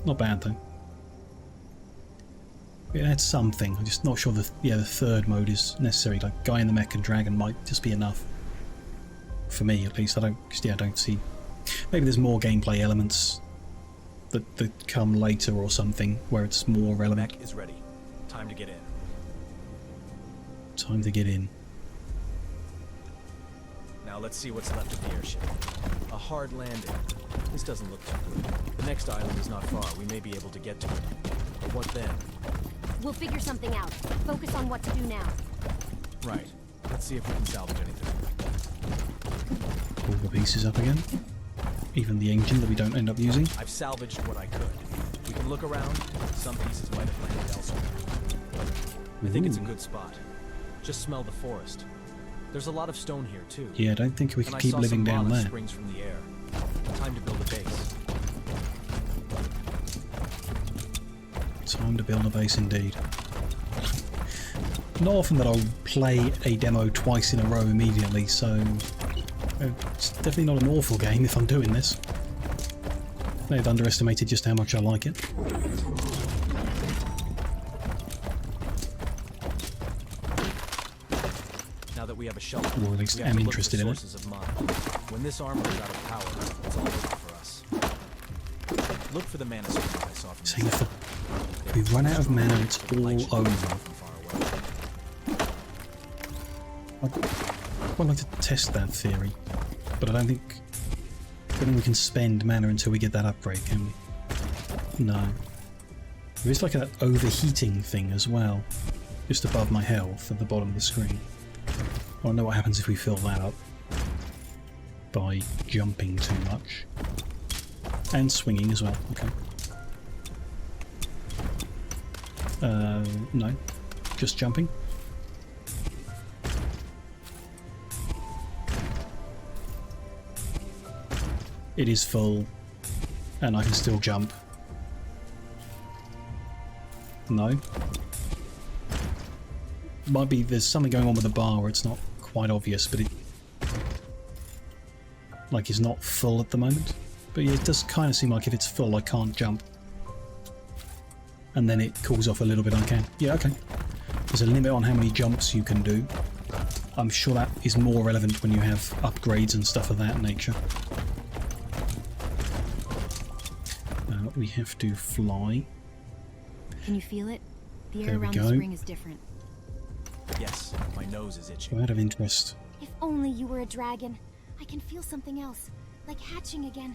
Not bad though. It adds something. I'm just not sure the third mode is necessary. Like guy in the mech and dragon might just be enough. For me, at least. I don't see. Maybe there's more gameplay elements that come later or something where it's more relevant. Mech is ready. Time to get in. Time to get in. Now let's see what's left of the airship. A hard landing. This doesn't look too good. The next island is not far. We may be able to get to it. But what then? We'll figure something out. Focus on what to do now. Right. Let's see if we can salvage anything. Pull the pieces up again. Even the engine that we don't end up using. I've salvaged what I could. We can look around. Some pieces might have landed elsewhere. I think it's a good spot. Just smell the forest. There's a lot of stone here too. Yeah, I don't think we And could I keep saw living some down mana there. springs from the air. Time to build a base. Time to build a base indeed. Not often that I'll play a demo twice in a row immediately, so it's definitely not an awful game if I'm doing this. They've underestimated just how much I like it. that we have a shelter, Or at least we have am to look interested for in it. sources of mana. When this armor is out of power, it's all over for us. Look for the mana springs I saw from Saying if we run out of mana, it's all over. from far away. I'd like to test that theory, but I don't think we can spend mana until we get that upgrade, can we? No. There is like an overheating thing as well, just above my health at the bottom of the screen. I don't know what happens if we fill that up by jumping too much. And swinging as well, okay. No, just jumping. It is full, and I can still jump. No. Might be there's something going on with the bar where it's not quite obvious, but it like it's not full at the moment. But yeah, it does kind of seem like if it's full I can't jump. And then it cools off a little bit I can. Yeah, okay. There's a limit on how many jumps you can do. I'm sure that is more relevant when you have upgrades and stuff of that nature. We have to fly. Can you feel it? The There air we around go. the spring is different. Yes, my nose is itching. So out of interest, If only you were a dragon. I can feel something else. Like hatching again.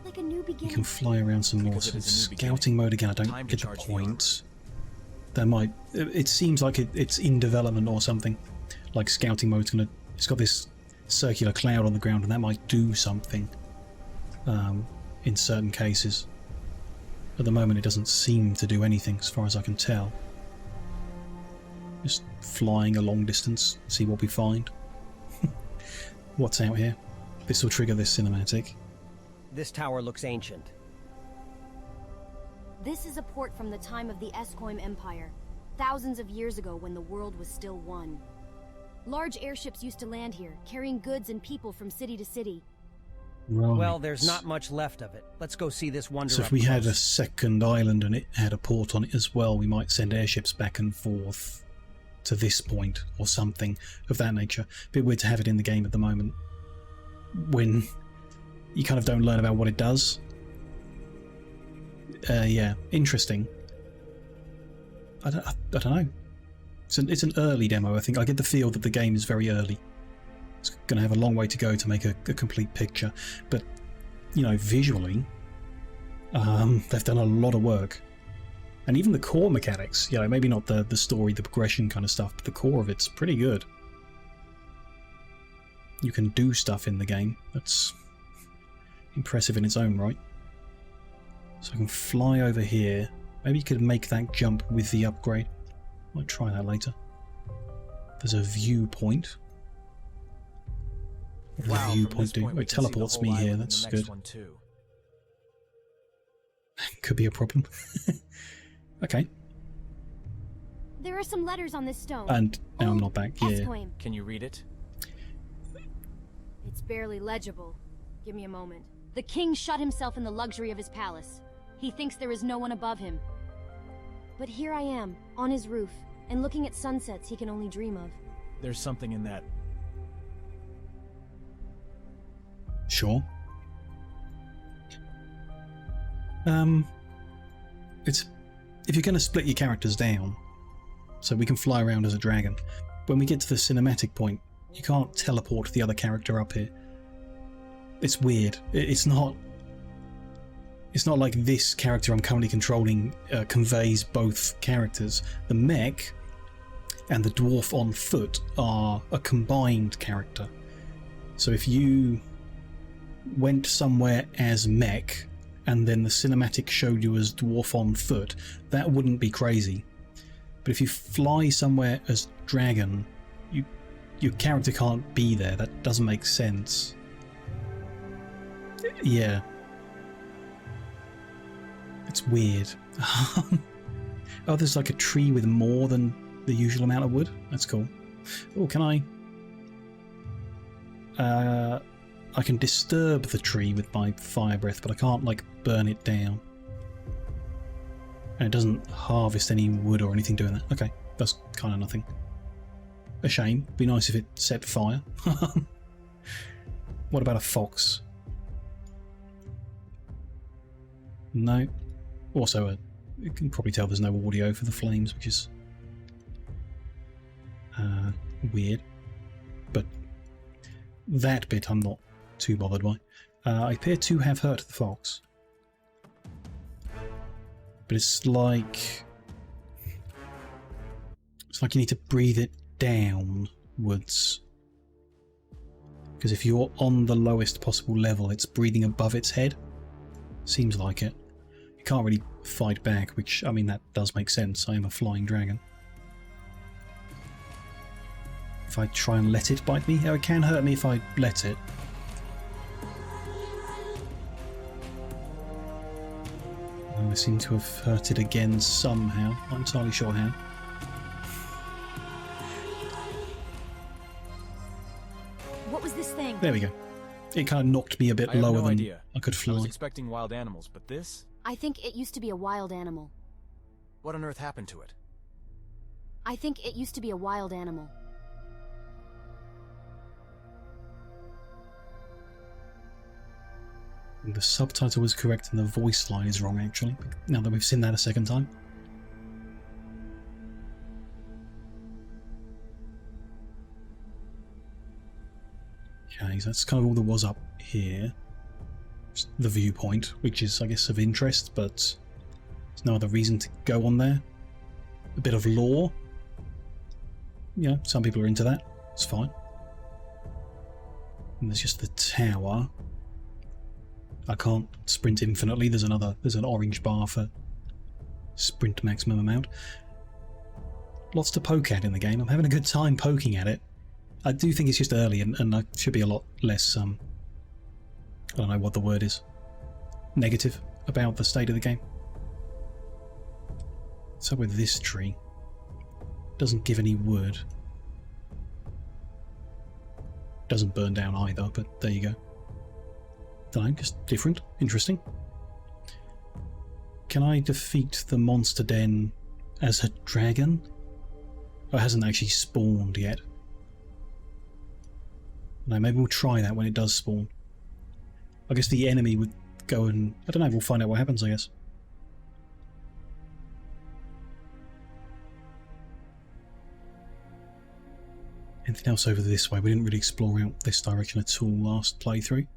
Like a new you beginning. can fly around some more. Because it So is a new scouting mode again, I don't Time to get the charge the points. That might... It seems like it's in development or something. Like scouting mode's gonna... It's got this circular cloud on the ground and that might do something. In certain cases. At the moment it doesn't seem to do anything as far as I can tell. Just flying a long distance, see what we find. What's out here? This will trigger this cinematic. This tower looks ancient. This is a port from the time of the Escoim Empire, thousands of years ago when the world was still one. Large airships used to land here, carrying goods and people from city to city. Right. Well, there's not much left of it. Let's go see this wonder So up if we had a close. second island and it had a port on it as well, we might send airships back and forth to this point or something of that nature. Bit weird to have it in the game at the moment when you kind of don't learn about what it does. Yeah, interesting. I don't know. It's an early demo, I think. I get the feel that the game is very early. It's going to have a long way to go to make a complete picture. But, you know, visually, they've done a lot of work. And even the core mechanics, you know, maybe not the story, the progression kind of stuff, but the core of it's pretty good. You can do stuff in the game. That's impressive in its own right. So I can fly over here. Maybe you could make that jump with the upgrade. Might try that later. There's a viewpoint. What does Wow, the from viewpoint this do? point, Oh, we it can see the teleports whole me here, island and that's the next good. one too. Could be a problem. Okay. There are some letters on this stone. And now I'm not back. Yeah. Escoim. Can you read it? It's barely legible. Give me a moment. The king shut himself in the luxury of his palace. He thinks there is no one above him. But here I am, on his roof, and looking at sunsets he can only dream of. There's something in that. Sure. It's if you're going to split your characters down, so we can fly around as a dragon. When we get to the cinematic point, you can't teleport the other character up here. It's weird. It's not like this character I'm currently controlling conveys both characters. The mech and the dwarf on foot are a combined character. So if you went somewhere as mech and then the cinematic showed you as dwarf on foot, that wouldn't be crazy. But if you fly somewhere as dragon, your character can't be there. That doesn't make sense. Yeah. It's weird. Oh, there's like a tree with more than the usual amount of wood. That's cool. Oh, can I can disturb the tree with my fire breath, but I can't, like, burn it down. And it doesn't harvest any wood or anything doing that. Okay, that's kind of nothing. a shame. Be nice if it set fire. What about a fox? No. Also, you can probably tell there's no audio for the flames, which is weird. But that bit I'm not too bothered by. I appear to have hurt the fox. But it's like you need to breathe it downwards. Because if you're on the lowest possible level, it's breathing above its head. Seems like it. You can't really fight back, which, I mean, that does make sense. I am a flying dragon. If I try and let it bite me, it can hurt me if I let it. I seem to have hurt it again somehow. Not entirely sure how. What was this thing? There we go. It kind of knocked me a bit I have lower no than idea. I could I fly. was expecting wild animals, but this? I think it used to be a wild animal. What on earth happened to it? I think it used to be a wild animal. The subtitle was correct and the voice line is wrong, actually, now that we've seen that a second time. Okay, so that's kind of all there was up here. Just the viewpoint, which is, I guess, of interest, but there's no other reason to go on there. A bit of lore. You know, some people are into that. It's fine. And there's just the tower. I can't sprint infinitely. There's an orange bar for sprint maximum amount. Lots to poke at in the game. I'm having a good time poking at it. I do think it's just early and I should be a lot less, I don't know what the word is, negative about the state of the game. So with this tree, doesn't give any wood. Doesn't burn down either, but there you go. Don't know, just different, interesting. Can I defeat the monster den as a dragon? Oh, it hasn't actually spawned yet. No, maybe we'll try that when it does spawn. I guess the enemy would go and... I don't know, we'll find out what happens, I guess. Anything else over this way? We didn't really explore out this direction at all last playthrough.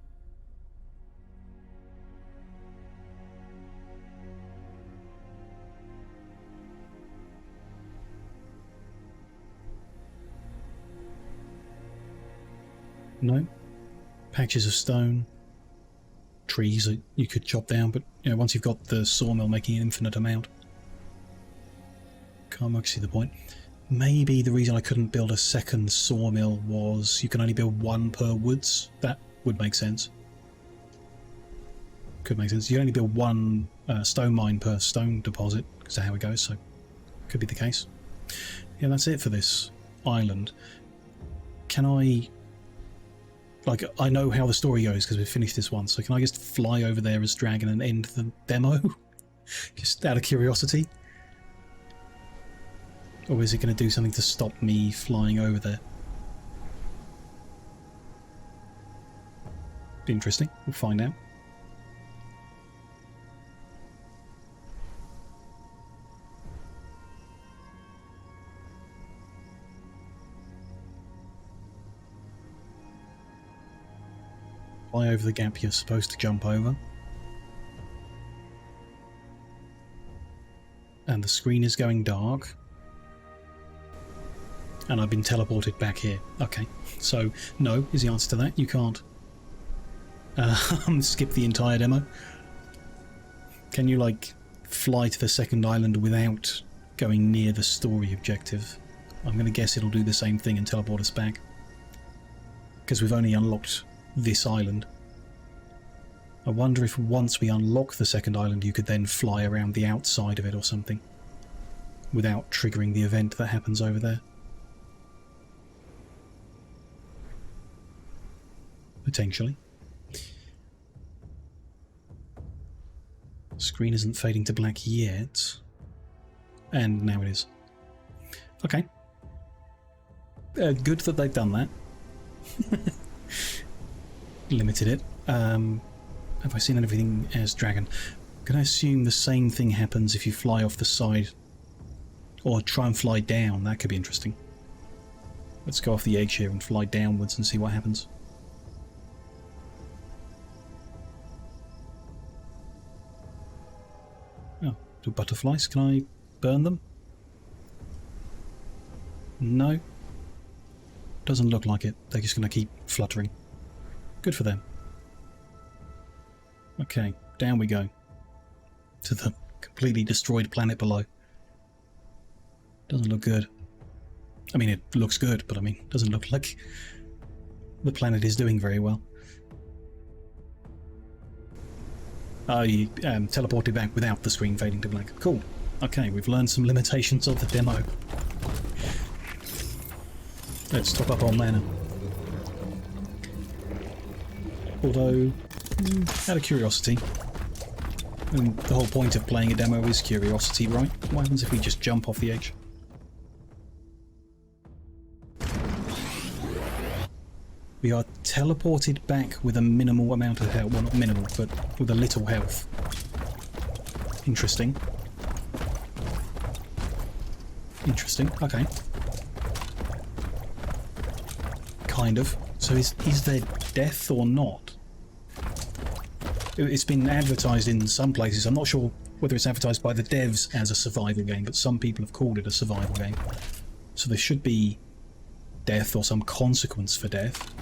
No. Patches of stone. Trees that you could chop down, but you know, once you've got the sawmill making an infinite amount. Can't much see the point. Maybe the reason I couldn't build a second sawmill was you can only build one per woods. That would make sense. Could make sense. You only build one stone mine per stone deposit, because that's how it goes, so could be the case. Yeah, that's it for this island. Can I... Like, I know how the story goes because we've finished this one, so can I just fly over there as dragon and end the demo? Just out of curiosity? Or is it going to do something to stop me flying over there? Interesting. We'll find out. Fly over the gap you're supposed to jump over. And the screen is going dark. And I've been teleported back here. Okay, so no is the answer to that. You can't skip the entire demo. Can you, like, fly to the second island without going near the story objective? I'm going to guess it'll do the same thing and teleport us back. Because we've only unlocked this island. I wonder if once we unlock the second island you could then fly around the outside of it or something. Without triggering the event that happens over there. Potentially. Screen isn't fading to black yet. And now it is. Okay. Good that they've done that. Limited it. Have I seen anything as dragon? Can I assume the same thing happens if you fly off the side? Or try and fly down? That could be interesting. Let's go off the edge here and fly downwards and see what happens. Oh, do butterflies? Can I burn them? No. Doesn't look like it. They're just going to keep fluttering. Good for them. Okay, down we go. To the completely destroyed planet below. Doesn't look good. I mean, it looks good, but I mean, doesn't look like the planet is doing very well. Oh, you teleported back without the screen fading to black. Cool. Okay, we've learned some limitations of the demo. Let's top up our mana. Although, out of curiosity, and the whole point of playing a demo is curiosity, right? What happens if we just jump off the edge? We are teleported back with a minimal amount of health. Well, not minimal, but with a little health. Interesting. Interesting, okay. Kind of. So is there death or not? It's been advertised in some places. I'm not sure whether it's advertised by the devs as a survival game, but some people have called it a survival game. So there should be death or some consequence for death.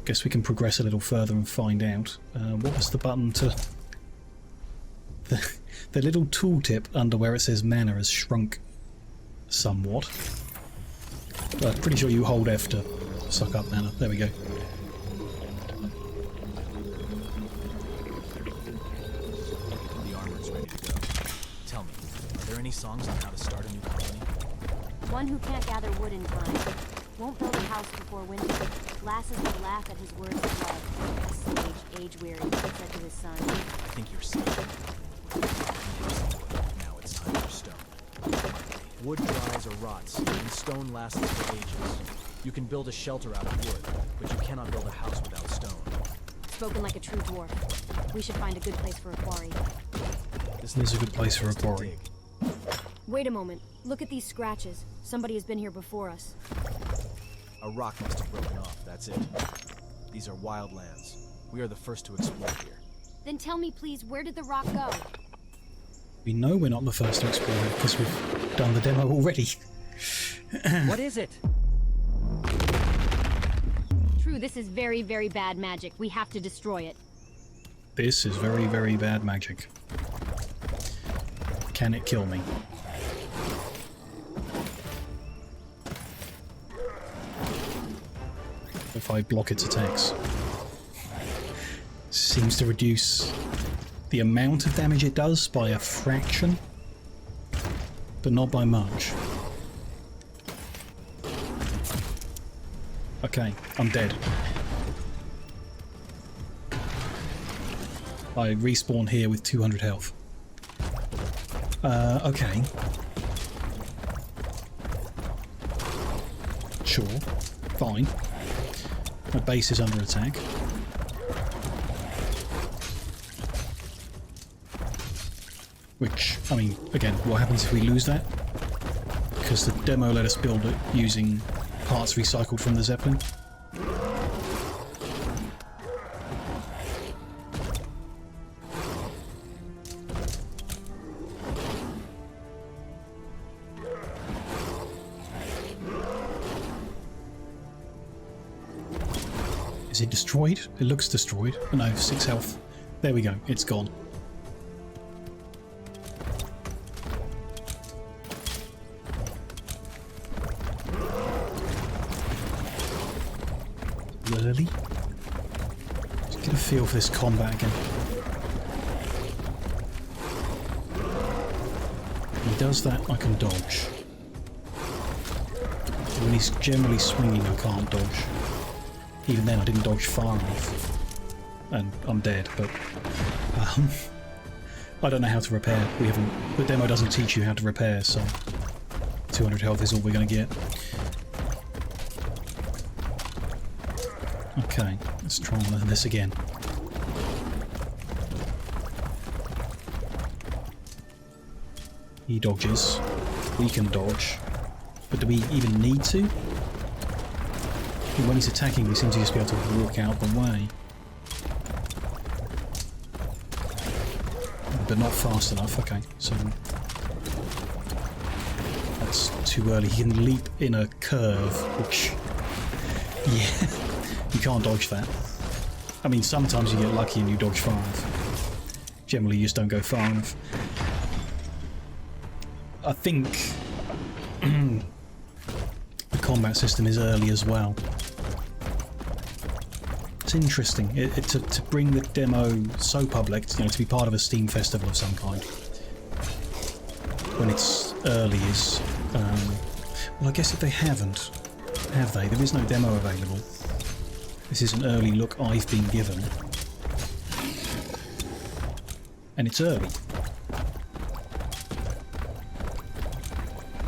Guess we can progress a little further and find out. What was the button to... The little tooltip under where it says mana has shrunk somewhat. But I'm pretty sure you hold F to suck up mana. There we go. The armor's ready to go. Tell me, are there any songs on how to start a new colony? One who can't gather wood in time. Won't build a house before winter. Lasses will laugh at his words of love. A sage, age-weary, said to his son. I think you're saying. Now it's time for stone. Wood dries or rots, and stone lasts for ages. You can build a shelter out of wood, but you cannot build a house without stone. Spoken like a true dwarf. We should find a good place for a quarry. This is a good place for a quarry. Wait a moment. Look at these scratches. Somebody has been here before us. A rock must have broken off, that's it. These are wild lands. We are the first to explore here. Then tell me, please, where did the rock go? We know we're not the first to explore it because we've done the demo already. What is it? True, this is very, very bad magic. We have to destroy it. This is very, very bad magic. Can it kill me? If I block its attacks. Seems to reduce the amount of damage it does by a fraction, but not by much. Okay, I'm dead. I respawn here with 200 health. Okay. Sure, fine. My base is under attack. Which, I mean, again, what happens if we lose that? Because the demo let us build it using parts recycled from the Zeppelin. Is it destroyed? It looks destroyed. Oh no, 6 health. There we go, it's gone. Early. Just get a feel for this combat again. When he does that, I can dodge. When he's generally swinging, I can't dodge. Even then, I didn't dodge far enough. And I'm dead, but... I don't know how to repair. The demo doesn't teach you how to repair, so... 200 health is all we're going to get. Okay, let's try and learn this again. He dodges. We can dodge. But do we even need to? When he's attacking, we seem to just be able to walk out the way. But not fast enough. Okay, so that's too early. He can leap in a curve, which, yeah, you can't dodge that. I mean, sometimes you get lucky and you dodge far enough. Generally, you just don't go far enough. I think the combat system is early as well. It's interesting to bring the demo so public, you know, to be part of a Steam festival of some kind. When it's early is, well, I guess if they haven't, have they? There is no demo available. This is an early look I've been given, and it's early,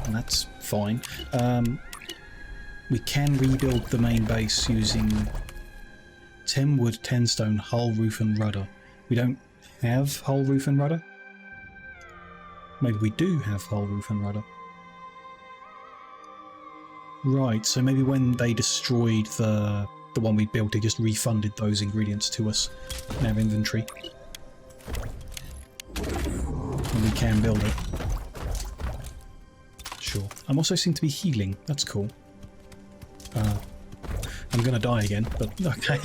and that's fine. We can rebuild the main base using 10 wood, 10 stone, hull, roof and rudder. We don't have hull, roof and rudder? Maybe we do have hull, roof and rudder. Right, so maybe when they destroyed the one we built, it just refunded those ingredients to us in our inventory. And we can build it. Sure. I'm also seem to be healing. That's cool. I'm gonna die again, but okay.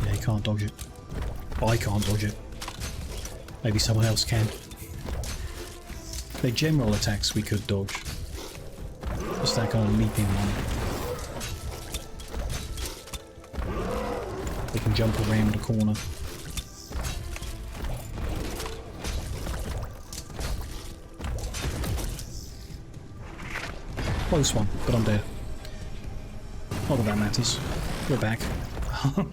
Yeah, you can't dodge it. I can't dodge it. Maybe someone else can. Their general attacks we could dodge. Just that kind of leaping one. They can jump around a corner. Close one, but I'm dead. Not that that matters. We're back. Oh,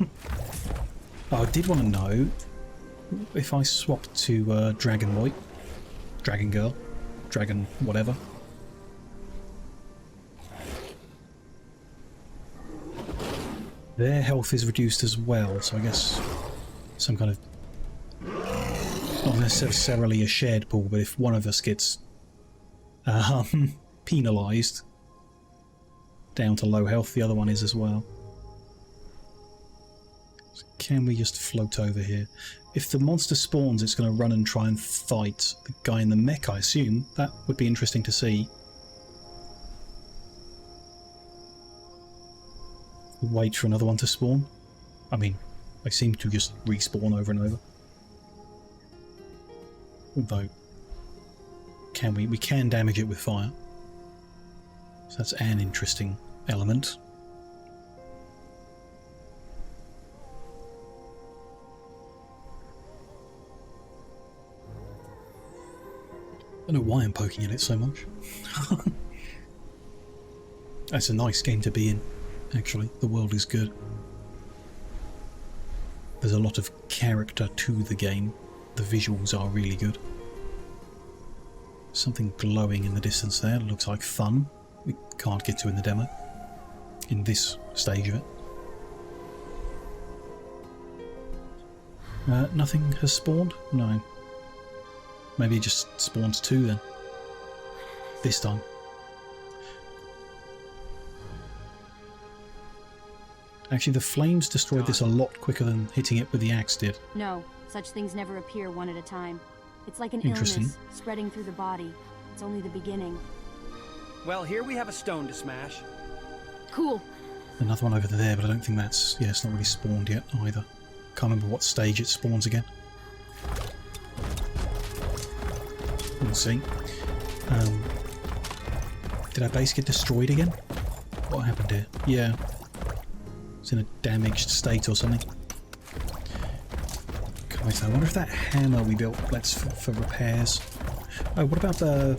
I did want to know if I swapped to Dragon Boy, Dragon Girl, Dragon whatever. Their health is reduced as well, so I guess some kind of, not necessarily a shared pool, but if one of us gets penalised down to low health, the other one is as well. So can we just float over here? If the monster spawns, it's going to run and try and fight the guy in the mech, I assume. That would be interesting to see. Wait for another one to spawn. I mean, they seem to just respawn over and over. Although, we can damage it with fire. So that's an interesting element. I don't know why I'm poking at it so much. That's a nice game to be in, actually. The world is good. There's a lot of character to the game. The visuals are really good. Something glowing in the distance there. Looks like fun. We can't get to in the demo. In this stage of it. Nothing has spawned? No. Maybe it just spawns two then. This time. Actually, the flames destroyed this a lot quicker than hitting it with the axe did. No, such things never appear one at a time. It's like an Interesting. illness spreading through the body. It's only the beginning. Well, here we have a stone to smash. Cool. Another one over there, but I don't think that's... yeah, it's not really spawned yet either. Can't remember what stage it spawns again. We'll see. Did our base get destroyed again? What happened here? Yeah. It's in a damaged state or something. Right, I wonder if that hammer we built lets for repairs. Oh, what about the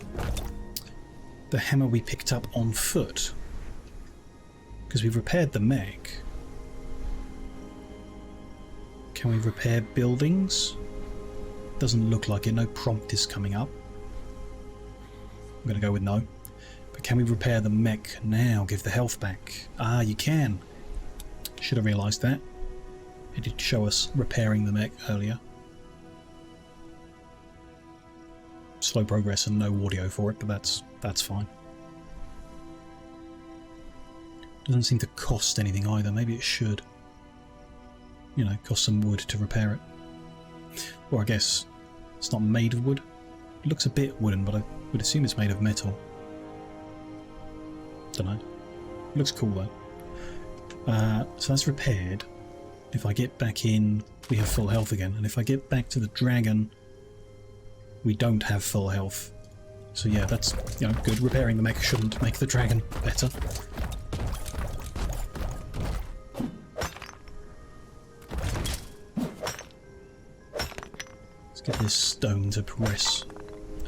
hammer we picked up on foot? Because we've repaired the mech. Can we repair buildings? Doesn't look like it. No prompt is coming up. I'm going to go with no. But can we repair the mech now? Give the health back. Ah, you can. Should have realised that. It did show us repairing the mech earlier. Slow progress and no audio for it, but that's fine. Doesn't seem to cost anything either. Maybe it should. You know, cost some wood to repair it. Or I guess it's not made of wood. It looks a bit wooden, but I would assume it's made of metal. Don't know. It looks cool though. So that's repaired. If I get back in, we have full health again. And if I get back to the dragon, we don't have full health. So yeah, that's, you know, good. Repairing the mech shouldn't make the dragon better. Let's get this stone to progress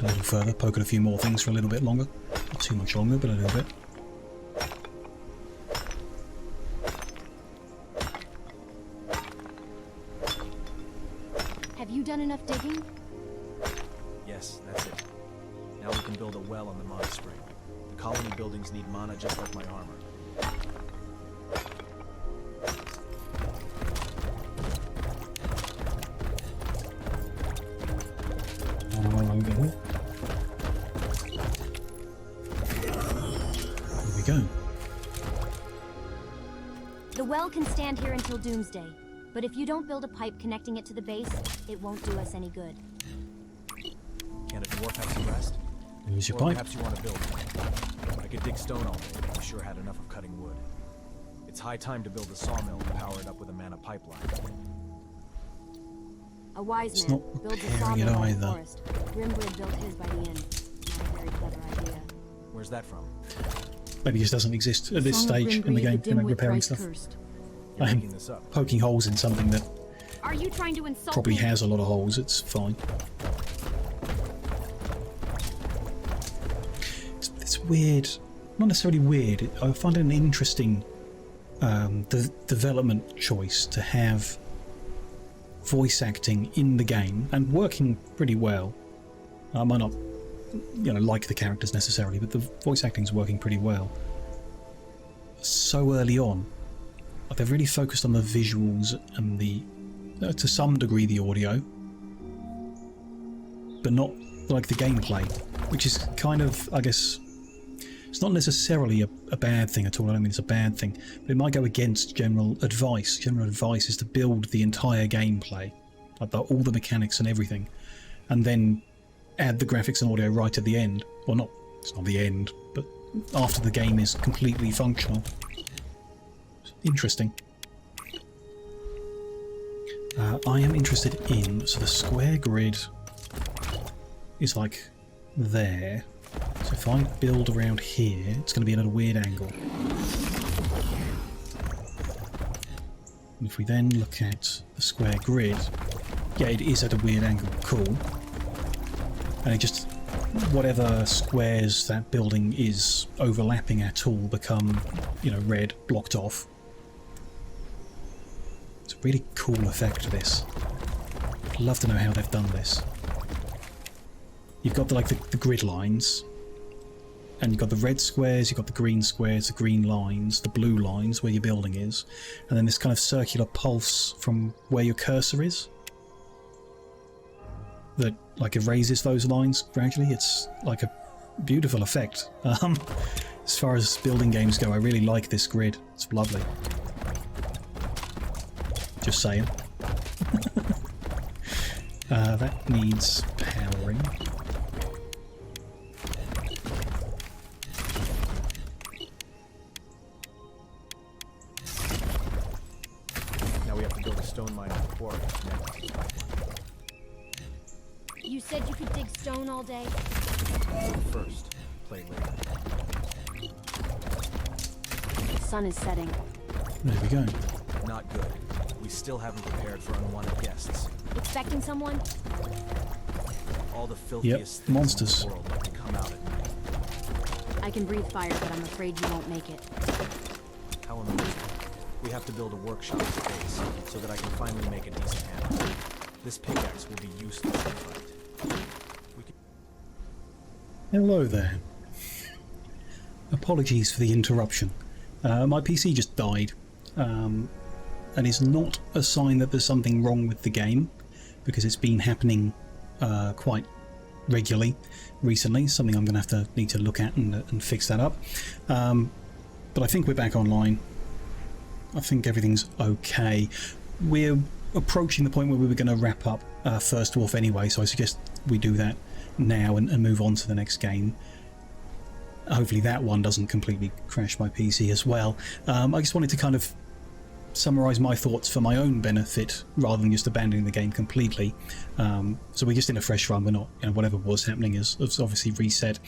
a little further. Poke at a few more things for a little bit longer. Not too much longer, but a little bit. Have you done enough digging? Yes, that's it. Now we can build a well on the mana spring. The colony buildings need mana just like my armor. Over here. There we go. The well can stand here until doomsday, but if you don't build a pipe connecting it to the base, it won't do us any good. Can a dwarf have some rest? Here's your Or pipe. perhaps you want to build one. I could dig stone all day, but I sure had enough of cutting wood. It's high time to build a sawmill and power it up with a mana pipeline. A wise It's man not builds a repairing it sawmill in the either. forest. Grimbrid built his by the inn. Not a very clever idea. Where's that from? Maybe this doesn't exist at this Song of stage in the Grimbrid, game, you know, dimwit repairing thrice stuff. cursed. You're I am making this up. poking holes in something that Are you trying to insult probably me? has a lot of holes. It's fine. It's weird. Not necessarily weird. I find it an interesting development choice to have voice acting in the game and working pretty well. I might not, you know, like the characters necessarily, but the voice acting's working pretty well. So early on, like they've really focused on the visuals and the, to some degree, the audio, but not like the gameplay, which is kind of, I guess, it's not necessarily a bad thing at all. I don't mean it's a bad thing, but it might go against general advice. General advice is to build the entire gameplay, like all the mechanics and everything, and then add the graphics and audio right at the end. Well, not, it's not the end, but after the game is completely functional. Interesting. I am interested in, so the square grid is like there. So if I build around here, it's going to be at a weird angle. And if we then look at the square grid, yeah, it is at a weird angle. Cool. And it just, whatever squares that building is overlapping at all become, you know, red, blocked off. It's a really cool effect, this. I'd love to know how they've done this. You've got the grid lines, and you've got the red squares, you've got the green squares, the green lines, the blue lines where your building is, and then this kind of circular pulse from where your cursor is that like erases those lines gradually. It's like a beautiful effect. As far as building games go, I really like this grid. It's lovely. Just saying. That needs powering. Now we have to build a stone mine in the quarry. You said you could dig stone all day? Build first, play later. The sun is setting. There we go. Not good. We still haven't prepared for unwanted guests. Expecting someone? All the filthiest things monsters. in the world like to come out at night. I can breathe fire, but I'm afraid you won't make it. How amusing. We have to build a workshop at the base so that I can finally make a decent hammer. This pickaxe will be useless in the fight. We can... Hello there. Apologies for the interruption. My PC just died, and it's not a sign that there's something wrong with the game, because it's been happening quite regularly recently. Something I'm going to need to look at and fix that up. But I think we're back online. I think everything's okay. We're approaching the point where we were going to wrap up First Dwarf anyway, so I suggest we do that now and move on to the next game. Hopefully that one doesn't completely crash my PC as well. I just wanted to kind of summarise my thoughts for my own benefit rather than just abandoning the game completely. So we're just in a fresh run. We're not, whatever was happening is obviously reset.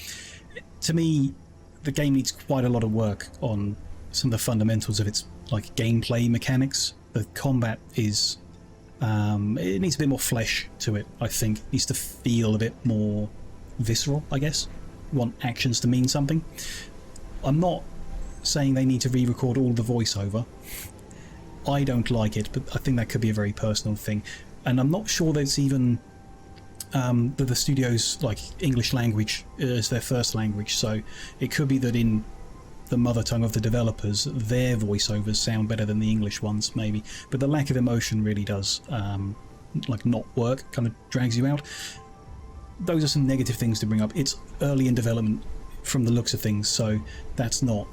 To me, the game needs quite a lot of work on some of the fundamentals of its gameplay mechanics. The combat is it needs a bit more flesh to it. I think it needs to feel a bit more visceral, I guess. You want actions to mean something. I'm not saying they need to re-record all the voiceover. I don't like it, but I think that could be a very personal thing, and I'm not sure that it's even that the studio's English language is their first language, so it could be that in the mother tongue of the developers their voiceovers sound better than the English ones maybe, but the lack of emotion really does not work, kind of drags you out. Those are some negative things to bring up. It's early in development from the looks of things, so it's not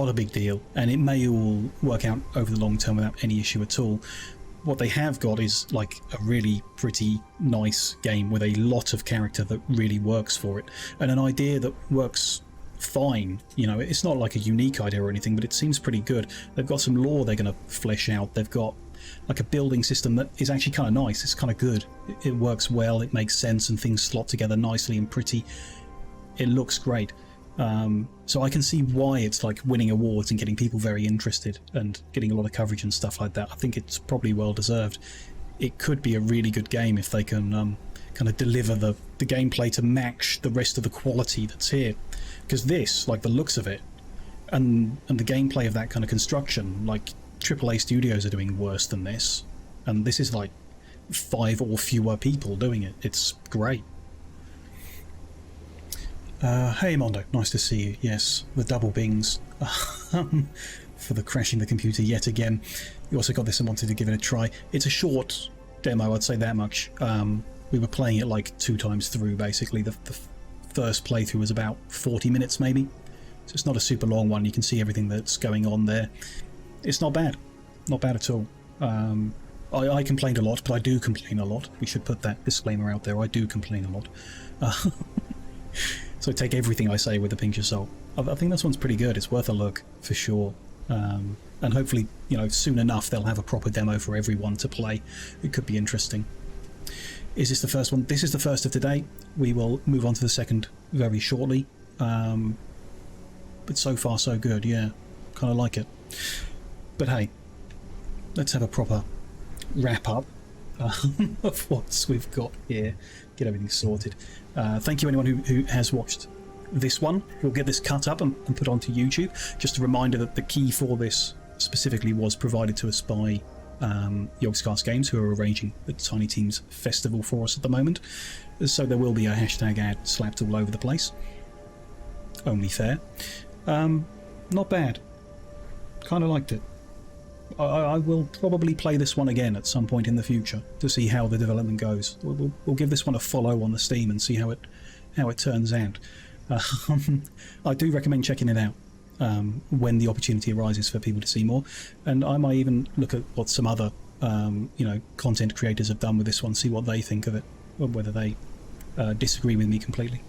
a big deal, and it may all work out over the long term without any issue at all. What they have got is a really pretty nice game with a lot of character that really works for it, and an idea that works fine. It's not a unique idea or anything, but it seems pretty good. They've got some lore they're going to flesh out. They've got a building system that is actually kind of nice. It's kind of good. It works well, it makes sense, and things slot together nicely and pretty. It looks great. So I can see why it's winning awards and getting people very interested and getting a lot of coverage and stuff like that. I think it's probably well deserved. It could be a really good game if they can kind of deliver the gameplay to match the rest of the quality that's here, because this, the looks of it and the gameplay of that kind of construction, AAA studios are doing worse than this, and this is 5 or fewer people doing it. It's great. Hey Mondo, nice to see you. Yes, the double bings for the crashing the computer yet again. You also got this and wanted to give it a try. It's a short demo, I'd say that much. We were playing it 2 times through, basically. The first playthrough was about 40 minutes maybe, so it's not a super long one. You can see everything that's going on there. It's not bad at all. I complained a lot, but I do complain a lot. We should put that disclaimer out there. I do complain a lot. So take everything I say with a pinch of salt. I think this one's pretty good. It's worth a look for sure. And hopefully, soon enough they'll have a proper demo for everyone to play. It could be interesting. Is this the first one? This is the first of today. We will move on to the second very shortly. But so far so good, yeah. Kind of like it. But hey, let's have a proper wrap up of what we've got here. Get everything sorted. Thank you anyone who has watched this one. We'll get this cut up and put onto YouTube. Just a reminder that the key for this specifically was provided to us by Yogscast Games, who are arranging the Tiny Teams Festival for us at the moment. So there will be a hashtag ad slapped all over the place. Only fair. Not bad. Kind of liked it. I will probably play this one again at some point in the future to see how the development goes. We'll give this one a follow on the Steam and see how it turns out. I do recommend checking it out when the opportunity arises for people to see more, and I might even look at what some other content creators have done with this one, see what they think of it, or whether they disagree with me completely.